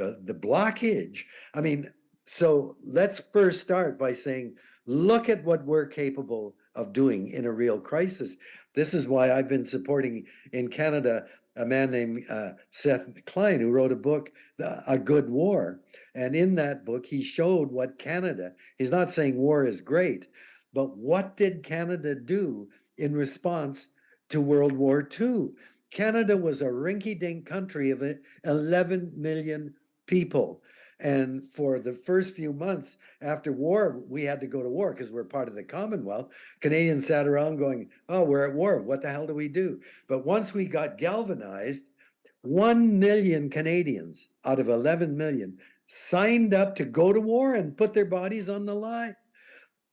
blockage. I mean, so let's first start by saying, look at what we're capable of doing in a real crisis. This is why I've been supporting in Canada a man named Seth Klein, who wrote a book, A Good War. And in that book, he showed what he's not saying war is great, but what did Canada do in response to World War II? Canada was a rinky-dink country of 11 million people. And for the first few months after war, we had to go to war because we're part of the Commonwealth. Canadians sat around going, oh, we're at war. What the hell do we do? But once we got galvanized, 1 million Canadians out of 11 million signed up to go to war and put their bodies on the line.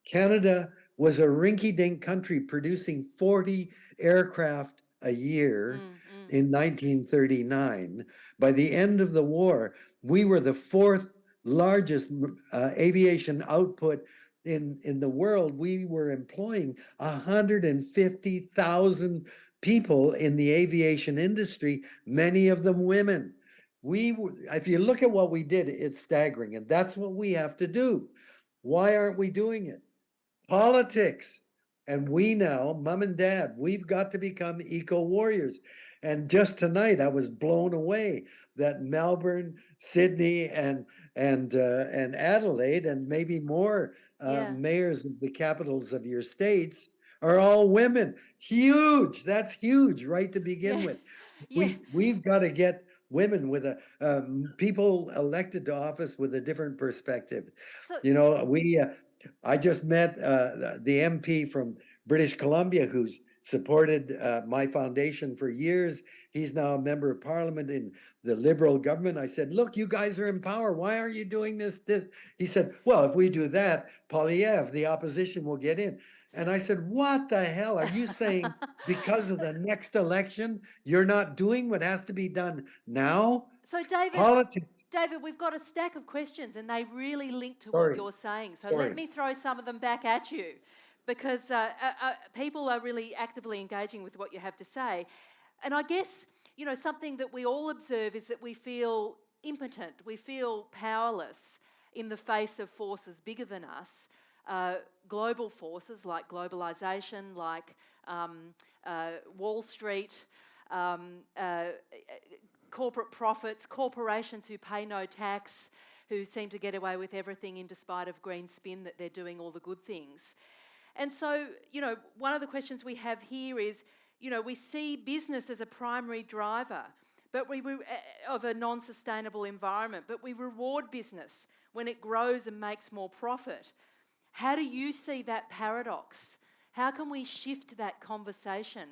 Canada was a rinky-dink country producing 40 aircraft a year in 1939. By the end of the war, we were the fourth largest aviation output in the world, we were employing 150,000 people in the aviation industry, many of them women. If you look at what we did, it's staggering, and that's what we have to do. Why aren't we doing it? Politics. And we now, mom and dad, we've got to become eco warriors. And just tonight, I was blown away that Melbourne, Sydney, and Adelaide, and maybe more mayors of the capitals of your states are all women. Huge. That's huge, right to begin with. We've got to get women with people elected to office with a different perspective. So, I just met the MP from British Columbia who's supported my foundation for years. He's now a member of parliament in the Liberal government. I said, look, you guys are in power. Why aren't you doing this? He said, well, if we do that, Polyev, the opposition, will get in. And I said, what the hell? Are you saying because of the next election, you're not doing what has to be done now? So, David, Politics. David, we've got a stack of questions and they really link to Sorry. what you're saying. So Sorry. let me throw some of them back at you because people are really actively engaging with what you have to say. And I guess, something that we all observe is that we feel impotent, we feel powerless in the face of forces bigger than us, global forces like globalisation, like Wall Street, corporate profits, corporations who pay no tax, who seem to get away with everything in despite of green spin that they're doing all the good things. And so, one of the questions we have here is, we see business as a primary driver of a non-sustainable environment, but we reward business when it grows and makes more profit. How do you see that paradox? How can we shift that conversation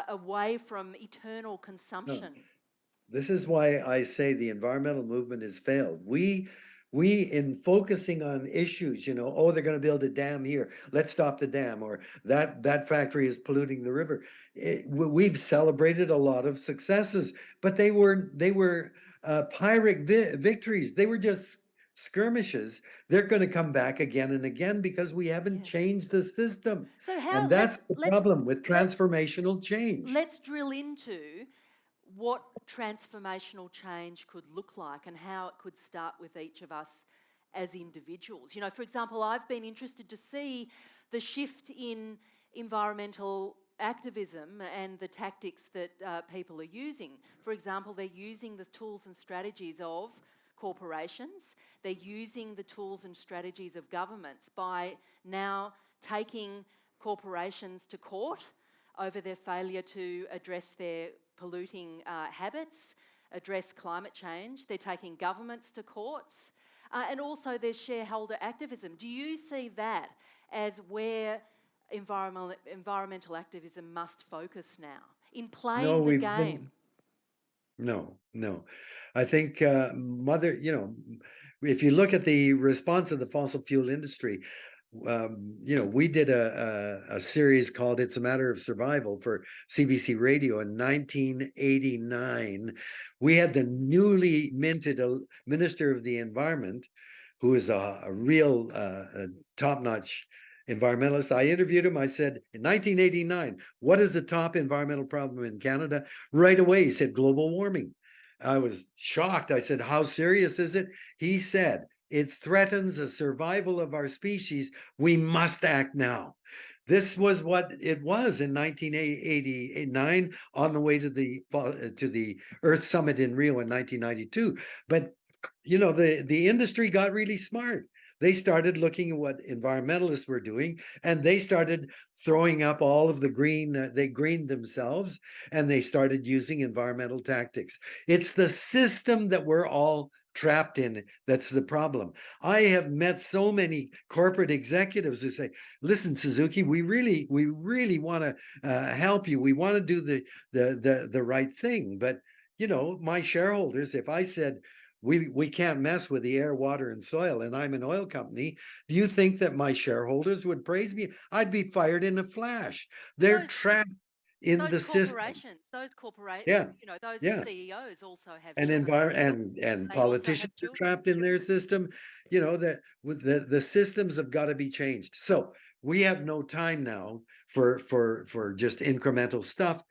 away from eternal consumption? No. This is why I say the environmental movement has failed. We in focusing on issues, they're going to build a dam here. Let's stop the dam, or that factory is polluting the river. We've celebrated a lot of successes, but they were Pyrrhic victories. They were just skirmishes. They're going to come back again and again because we haven't changed the system. So and that's the problem with transformational change. Let's drill into what transformational change could look like and how it could start with each of us as individuals. For example, I've been interested to see the shift in environmental activism and the tactics that people are using. For example, they're using the tools and strategies of corporations. They're using the tools and strategies of governments by now taking corporations to court over their failure to address their polluting habits, address climate change. They're taking governments to courts, and also there's shareholder activism. Do you see that as where environmental activism must focus now, in playing the game? No. I think if you look at the response of the fossil fuel industry, we did a series called It's a Matter of Survival for CBC Radio in 1989. We had the newly minted Minister of the Environment, who is a real top-notch environmentalist. I interviewed him. I said, in 1989, what is the top environmental problem in Canada? Right away, he said, global warming. I was shocked. I said, how serious is it? He said, it threatens the survival of our species. We must act now. This was what it was in 1989 on the way to the Earth Summit in Rio in 1992. But the industry got really smart. They started looking at what environmentalists were doing, and they started throwing up all of the green. They greened themselves, and they started using environmental tactics. It's the system that we're all trapped in that's the problem. I have met so many corporate executives who say, listen, Suzuki, we really want to help you. We want to do the right thing. But my shareholders, if I said we can't mess with the air, water, and soil, and I'm an oil company, do you think that my shareholders would praise me? I'd be fired in a flash. They're trapped. in those the system. corporations, those Yeah, those yeah. CEOs also have And children. and They also have politicians are children. trapped in their system. That with the systems have got to be changed. So we have no time now for just incremental stuff.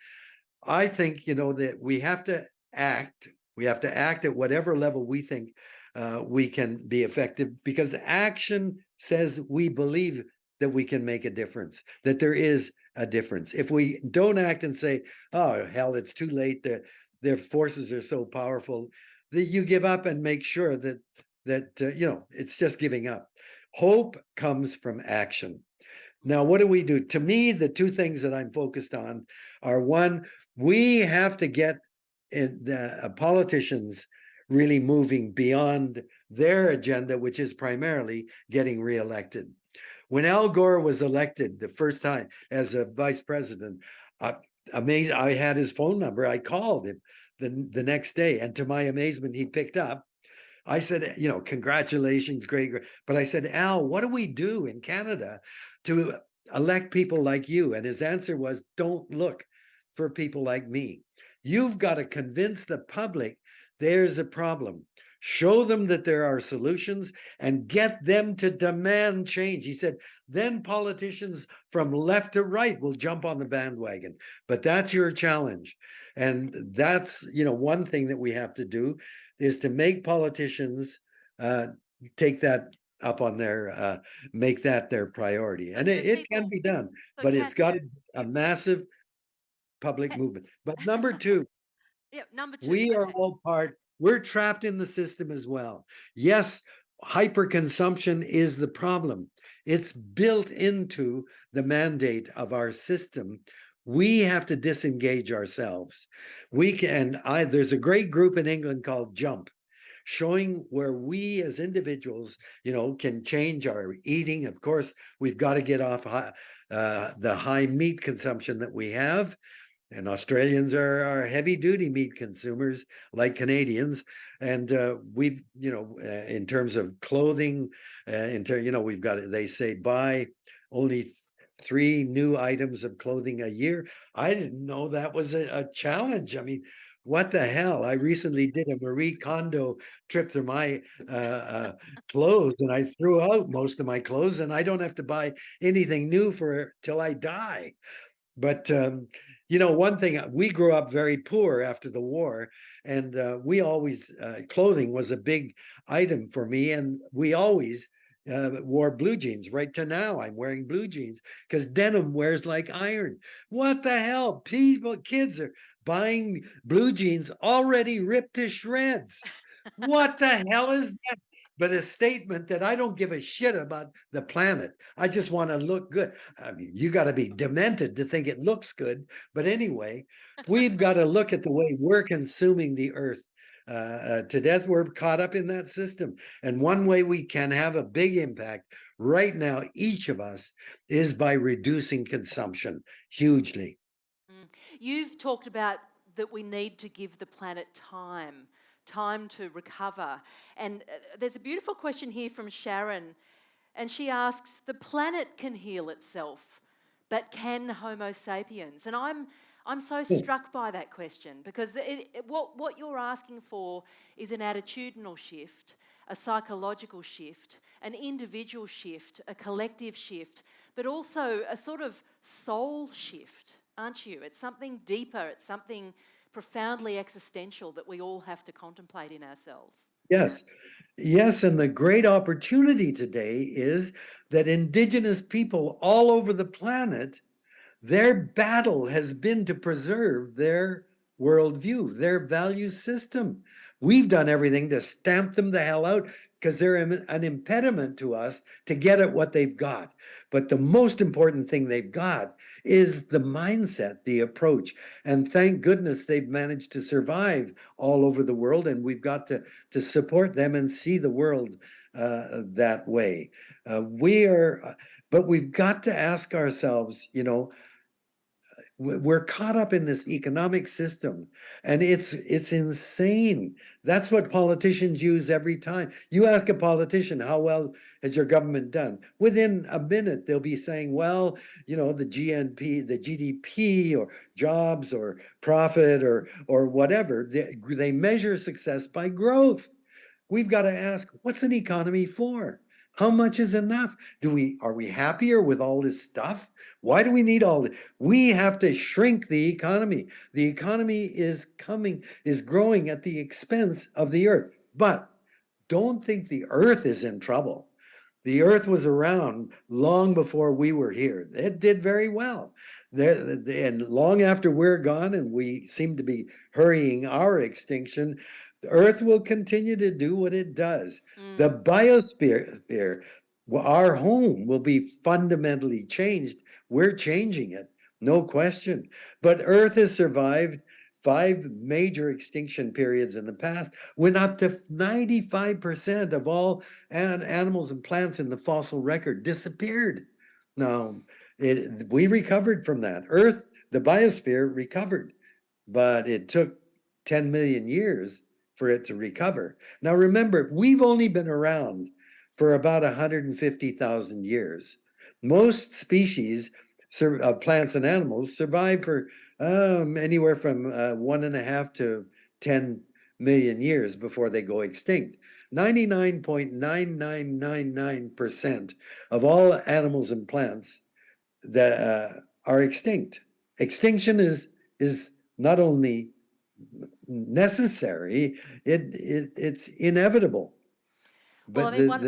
I think that we have to act. We have to act at whatever level we think we can be effective, because action says we believe that we can make a difference, that there is a difference. If we don't act and say, "Oh hell, it's too late," their forces are so powerful that you give up and make sure that it's just giving up. Hope comes from action. Now, what do we do? To me, the two things that I'm focused on are: one, we have to get the politicians really moving beyond their agenda, which is primarily getting reelected. When Al Gore was elected the first time as a vice president, amazing, I had his phone number. I called him the next day, and to my amazement, he picked up. I said, congratulations, great. But I said, Al, what do we do in Canada to elect people like you? And his answer was, don't look for people like me. You've got to convince the public there's a problem. Show them that there are solutions and get them to demand change. He said, then politicians from left to right will jump on the bandwagon. But that's your challenge. And that's, one thing that we have to do is to make politicians take that up on their, make that their priority. And it can be done, but it's got to be a massive public movement. But number two, Number two. we are all we're trapped in the system as well. Yes, hyperconsumption is the problem. It's built into the mandate of our system. We have to disengage ourselves. There's a great group in England called Jump, showing where we as individuals, can change our eating. Of course, we've got to get off the high meat consumption that we have. And Australians are heavy duty meat consumers like Canadians. And we've, in terms of clothing, we've got, they say, buy only 3 new items of clothing a year. I didn't know that was a challenge. I mean, what the hell? I recently did a Marie Kondo trip through my clothes, and I threw out most of my clothes, and I don't have to buy anything new till I die. But one thing, we grew up very poor after the war, and we always, clothing was a big item for me, and we always wore blue jeans. Right to now, I'm wearing blue jeans because denim wears like iron. What the hell? Kids are buying blue jeans already ripped to shreds. What the hell is that? But a statement that I don't give a shit about the planet. I just want to look good. I mean, you got to be demented to think it looks good. But anyway, we've got to look at the way we're consuming the earth to death. We're caught up in that system. And one way we can have a big impact right now, each of us, is by reducing consumption hugely. You've talked about that we need to give the planet time to recover. And there's a beautiful question here from Sharon, and she asks, the planet can heal itself, but can Homo sapiens? And I'm so struck by that question, because what you're asking for is an attitudinal shift, a psychological shift, an individual shift, a collective shift, but also a sort of soul shift, aren't you? It's something deeper, it's something profoundly existential that we all have to contemplate in ourselves. Yes. Yes. And the great opportunity today is that Indigenous people all over the planet, their battle has been to preserve their worldview, their value system. We've done everything to stamp them the hell out because they're an impediment to us to get at what they've got. But the most important thing they've got is the mindset, the approach. And thank goodness they've managed to survive all over the world. And we've got to support them and see the world that way. But we've got to ask ourselves, we're caught up in this economic system, and it's insane. That's what politicians use every time. You ask a politician, how well has your government done? Within a minute, they'll be saying, well, the GDP, or jobs, or profit, or whatever. They measure success by growth. We've got to ask, what's an economy for? How much is enough? Are we happier with all this stuff? Why do we need all this? We have to shrink the economy. The economy is growing at the expense of the earth. But don't think the earth is in trouble. The earth was around long before we were here. It did very well. And long after we're gone and we seem to be hurrying our extinction, the earth will continue to do what it does. The biosphere, our home, will be fundamentally changed. We're changing it, no question. But earth has survived 5 major extinction periods in the past, when up to 95% of all animals and plants in the fossil record disappeared. Now, we recovered from that. Earth, the biosphere, recovered, but it took 10 million years for it to recover. Now, remember, we've only been around for about 150,000 years. Most species of plants and animals survive for anywhere from 1.5 to 10 million years before they go extinct. 99.9999% of all animals and plants that are extinct. Extinction is not only necessary, it's inevitable. Well, But I mean, one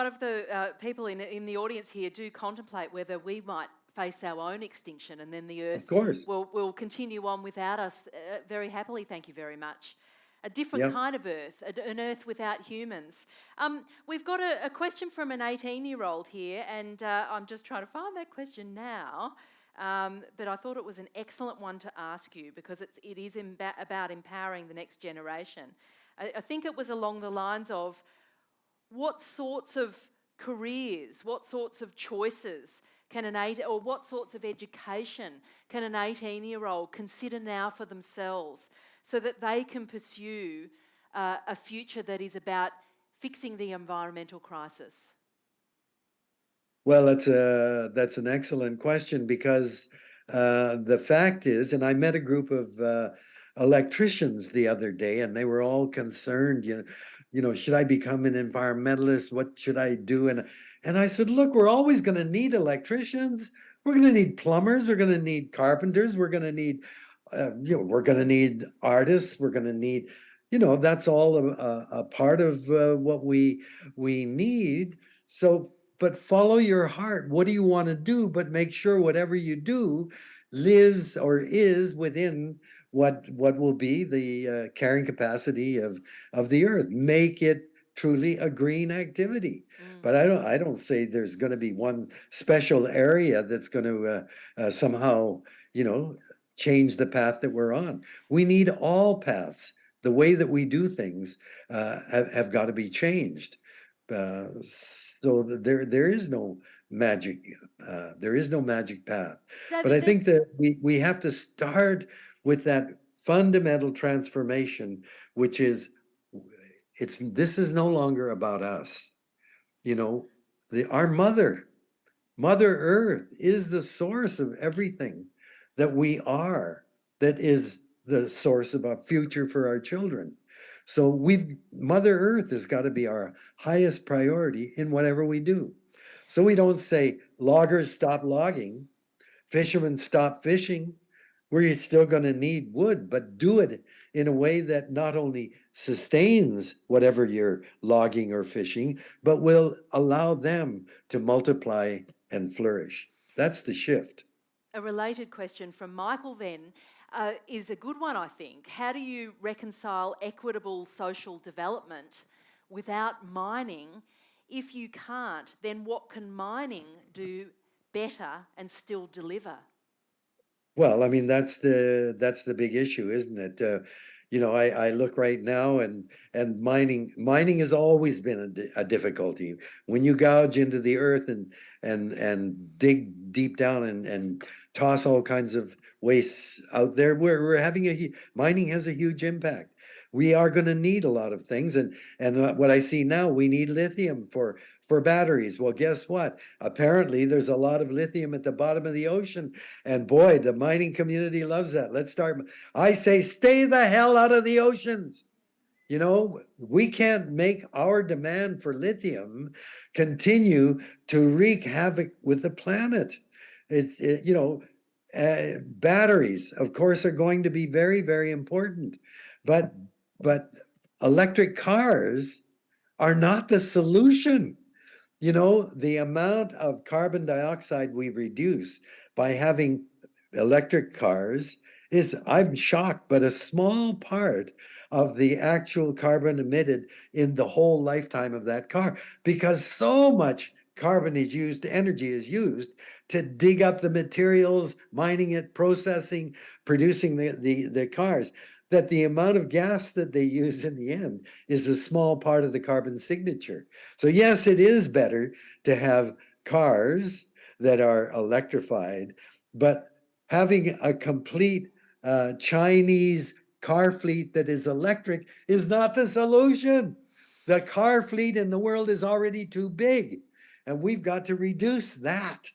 of the people in the audience here do contemplate whether we might face our own extinction, and then the Earth will continue on without us very happily. Thank you very much. A different kind of Earth, an Earth without humans. We've got a question from an 18-year-old here, and I'm just trying to find that question now. But I thought it was an excellent one to ask you, because it is about empowering the next generation. I think it was along the lines of, what sorts of careers, what sorts of choices or what sorts of education can an 18-year-old consider now for themselves, so that they can pursue a future that is about fixing the environmental crisis? Well, that's an excellent question, because the fact is, and I met a group of electricians the other day, and they were all concerned, should I become an environmentalist? What should I do? And I said, look, we're always going to need electricians. We're going to need plumbers. We're going to need carpenters. We're going to need, we're going to need artists. We're going to need, that's all a part of what we need. So, but follow your heart. What do you want to do? But make sure whatever you do lives or is within what will be the carrying capacity of the earth. Make it truly a green activity. But I don't say there's going to be one special area that's going to somehow change the path that we're on. We need all paths. The way that we do things have got to be changed. So there is no magic. There is no magic path. David, but I think that we have to start with that fundamental transformation, which is this is no longer about us. Our Mother Earth is the source of everything that we are. That is the source of our future for our children. So Mother Earth has got to be our highest priority in whatever we do. So we don't say loggers stop logging, fishermen stop fishing. We're still going to need wood, but do it in a way that not only sustains whatever you're logging or fishing, but will allow them to multiply and flourish. That's the shift. A related question from Michael then is a good one, I think. How do you reconcile equitable social development without mining? If you can't, then what can mining do better and still deliver? Well, I mean, that's the big issue, isn't it? I look right now, and mining has always been a difficulty. When you gouge into the earth and dig deep down and toss all kinds of wastes out there, we're having mining has a huge impact. We are going to need a lot of things, and what I see now, we need lithium for batteries. Well, guess what? Apparently, there's a lot of lithium at the bottom of the ocean, and boy, the mining community loves that. Let's start. I say, stay the hell out of the oceans. We can't make our demand for lithium continue to wreak havoc with the planet. Batteries, of course, are going to be very, very important, but electric cars are not the solution. The amount of carbon dioxide we reduce by having electric cars is, I'm shocked, but a small part of the actual carbon emitted in the whole lifetime of that car, because so much carbon is used, energy is used to dig up the materials, mining it, processing, producing the cars, that the amount of gas that they use in the end is a small part of the carbon signature. So yes, it is better to have cars that are electrified, but having a complete Chinese car fleet that is electric is not the solution. The car fleet in the world is already too big, and we've got to reduce that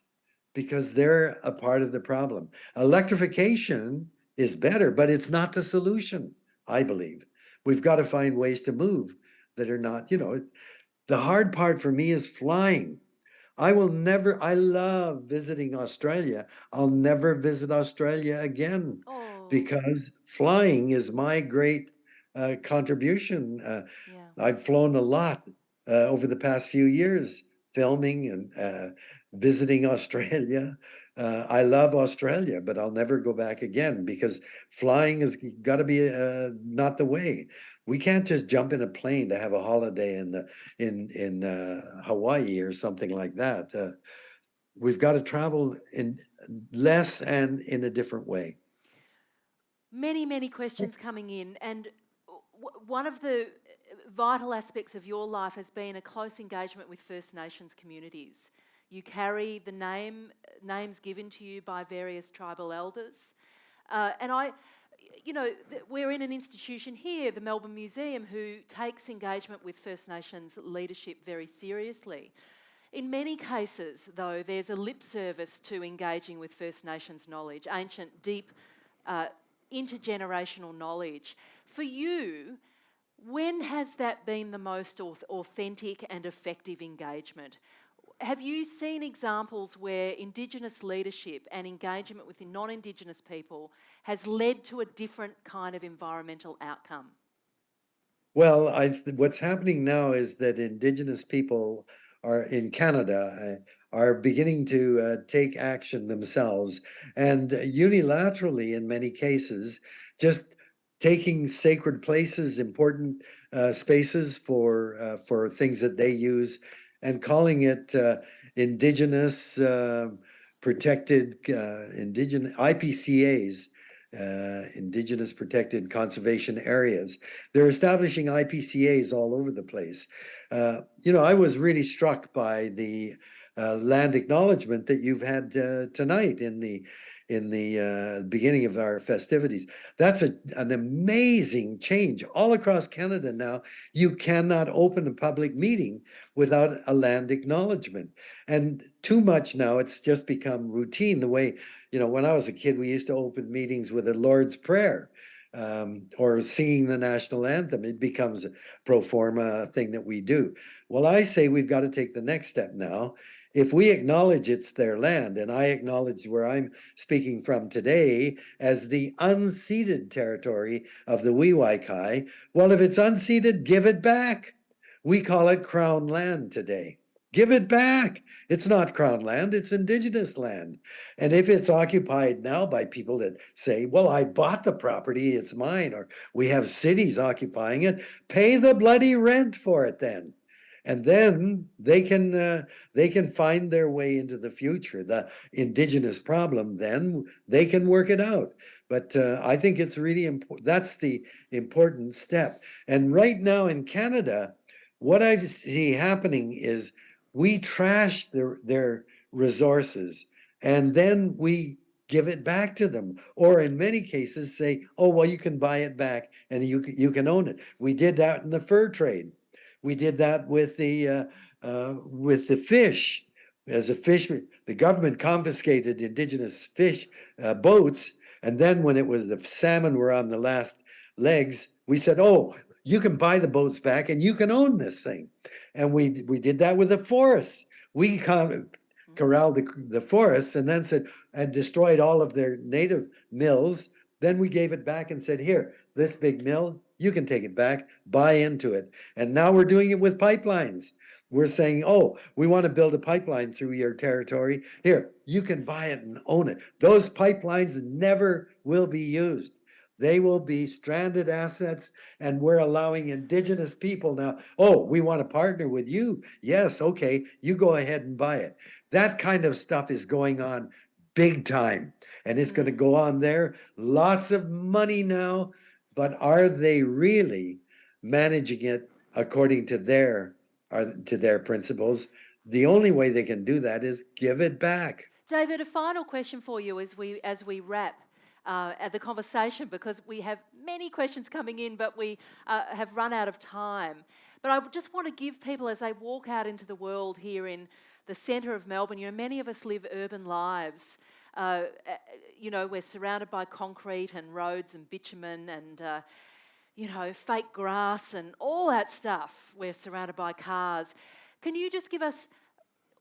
because they're a part of the problem. Electrification is better, but it's not the solution, I believe. We've got to find ways to move that are not, the hard part for me is flying. I love visiting Australia. I'll never visit Australia again because flying is my great contribution. I've flown a lot over the past few years, filming and visiting Australia. I love Australia, but I'll never go back again because flying has got to be not the way. We can't just jump in a plane to have a holiday in Hawaii or something like that. We've got to travel in less and in a different way. Many questions coming in, and one of the vital aspects of your life has been a close engagement with First Nations communities. You carry the names given to you by various tribal elders. We're in an institution here, the Melbourne Museum, who takes engagement with First Nations leadership very seriously. In many cases, though, there's a lip service to engaging with First Nations knowledge, ancient, deep, intergenerational knowledge. For you, when has that been the most authentic and effective engagement? Have you seen examples where Indigenous leadership and engagement with non-Indigenous people has led to a different kind of environmental outcome? Well, what's happening now is that Indigenous people in Canada are beginning to take action themselves, and unilaterally in many cases, just taking sacred places, important spaces for things that they use, and calling it Indigenous protected Indigenous IPCAs. Indigenous Protected Conservation Areas. They're establishing IPCAs all over the place. I was really struck by the land acknowledgement that you've had tonight in the beginning of our festivities. That's an amazing change. All across Canada now, you cannot open a public meeting without a land acknowledgement. And too much now, it's just become routine. The way, when I was a kid, we used to open meetings with a Lord's Prayer. Or singing the national anthem. It becomes a pro forma thing that we do. Well, I say we've got to take the next step now. If we acknowledge it's their land, and I acknowledge where I'm speaking from today as the unceded territory of the Wiiwaikai, well, if it's unceded, give it back. We call it Crown land today. Give it back. It's not Crown land, it's Indigenous land. And if it's occupied now by people that say, well, I bought the property, it's mine, or we have cities occupying it, pay the bloody rent for it then. And then they can find their way into the future. The Indigenous problem, then they can work it out. But I think it's really important. That's the important step. And right now in Canada, what I see happening is we trash their resources and then we give it back to them. Or in many cases say, oh, well, you can buy it back and you can own it. We did that in the fur trade. We did that with the fish. As a fisherman, the government confiscated indigenous fish boats, and then when it was the salmon were on the last legs, we said, "Oh, you can buy the boats back, and you can own this thing." And we did that with the forests. We corralled the forests, and then said and destroyed all of their native mills. Then we gave it back and said, "Here, this big mill, you can take it back, buy into it." And now we're doing it with pipelines. We're saying, oh, we want to build a pipeline through your territory. Here, you can buy it and own it. Those pipelines never will be used. They will be stranded assets, and we're allowing indigenous people now, oh, we want to partner with you. Yes, okay, you go ahead and buy it. That kind of stuff is going on big time, and it's going to go on there. Lots of money now, but are they really managing it according to their principles? The only way they can do that is give it back. David, a final question for you as we wrap the conversation, because we have many questions coming in, but we have run out of time. But I just want to give people, as they walk out into the world here in the centre of Melbourne, many of us live urban lives. We're surrounded by concrete and roads and bitumen and fake grass and all that stuff. We're surrounded by cars. Can you just give us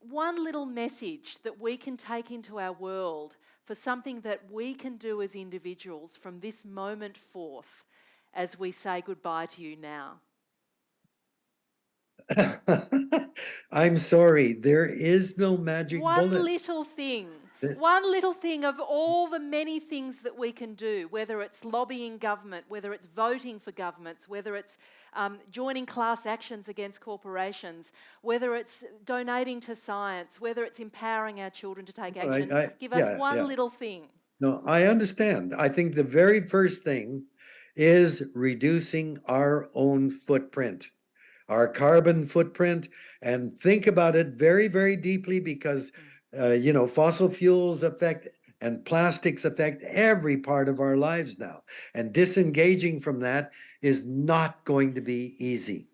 one little message that we can take into our world for something that we can do as individuals from this moment forth as we say goodbye to you now? I'm sorry, there is no magic bullet. One little thing of all the many things that we can do, whether it's lobbying government, whether it's voting for governments, whether it's joining class actions against corporations, whether it's donating to science, whether it's empowering our children to take action. Give us one little thing. No, I understand. I think the very first thing is reducing our own footprint, our carbon footprint, and think about it very, very deeply, because fossil fuels affect and plastics affect every part of our lives now. And disengaging from that is not going to be easy.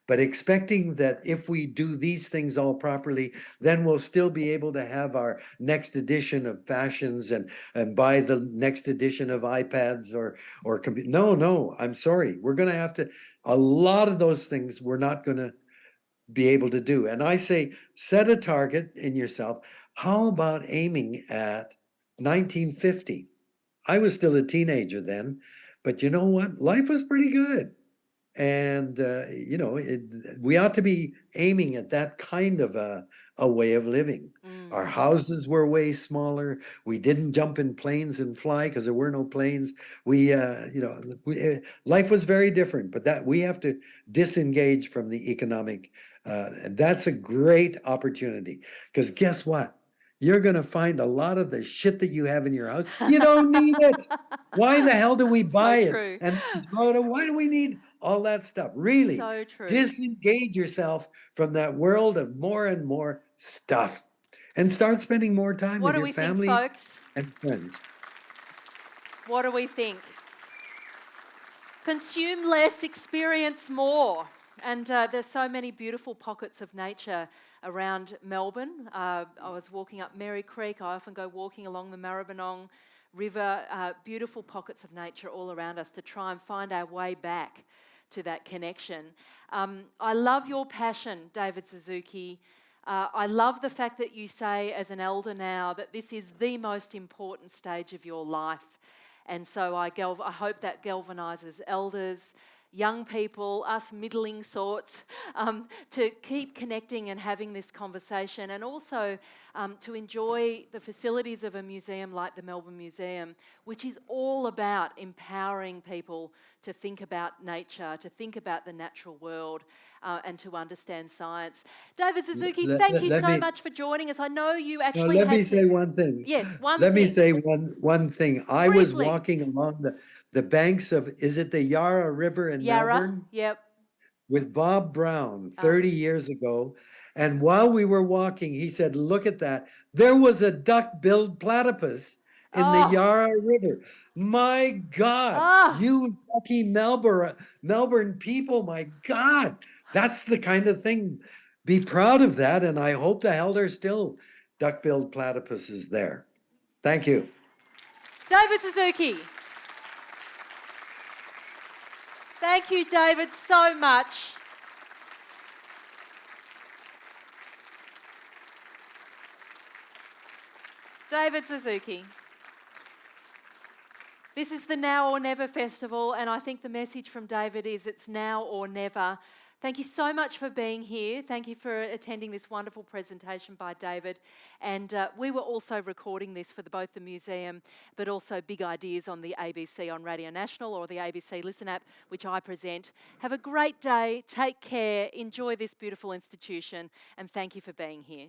But expecting that if we do these things all properly, then we'll still be able to have our next edition of fashions and buy the next edition of iPads or no, I'm sorry. We're going to have to, a lot of those things we're not going to be able to do. And I say, set a target in yourself. How about aiming at 1950? I was still a teenager then, but you know what? Life was pretty good. And, we ought to be aiming at that kind of a way of living. Our houses were way smaller. We didn't jump in planes and fly because there were no planes. Life was very different, but that we have to disengage from the economic. And that's a great opportunity, because guess what? You're going to find a lot of the shit that you have in your house. You don't need it. Why the hell do we buy it? And throw it? Why do we need all that stuff? Really, so true. Disengage yourself from that world of more and more stuff and start spending more time with your family and friends. What do we think? Consume less, experience more. And there's so many beautiful pockets of nature around Melbourne. I was walking up Merri Creek. I often go walking along the Maribyrnong River. Beautiful pockets of nature all around us to try and find our way back to that connection. I love your passion, David Suzuki. I love the fact that you say, as an elder now, that this is the most important stage of your life. And so I hope that galvanises elders, young people, us middling sorts, to keep connecting and having this conversation, and also to enjoy the facilities of a museum like the Melbourne Museum, which is all about empowering people to think about nature, to think about the natural world, and to understand science. David Suzuki, thank you so much for joining us. I know you actually let had me say one thing. Yes, one Let thing. me say one thing. I was Briefly. walking along the banks of, is it the Yarra River in Yarra, Melbourne? yep. With Bob Brown 30 years ago. And while we were walking, he said, look at that. There was a duck-billed platypus in the Yarra River. My God, you lucky Melbourne people, my God, that's the kind of thing. Be proud of that. And I hope the hell there's still duck-billed platypuses there. Thank you. David Suzuki. Thank you, David, so much. David Suzuki. This is the Now or Never Festival, and I think the message from David is it's now or never. Thank you so much for being here. Thank you for attending this wonderful presentation by David. And we were also recording this for both the museum, but also Big Ideas on the ABC on Radio National or the ABC Listen app, which I present. Have a great day, take care, enjoy this beautiful institution, and thank you for being here.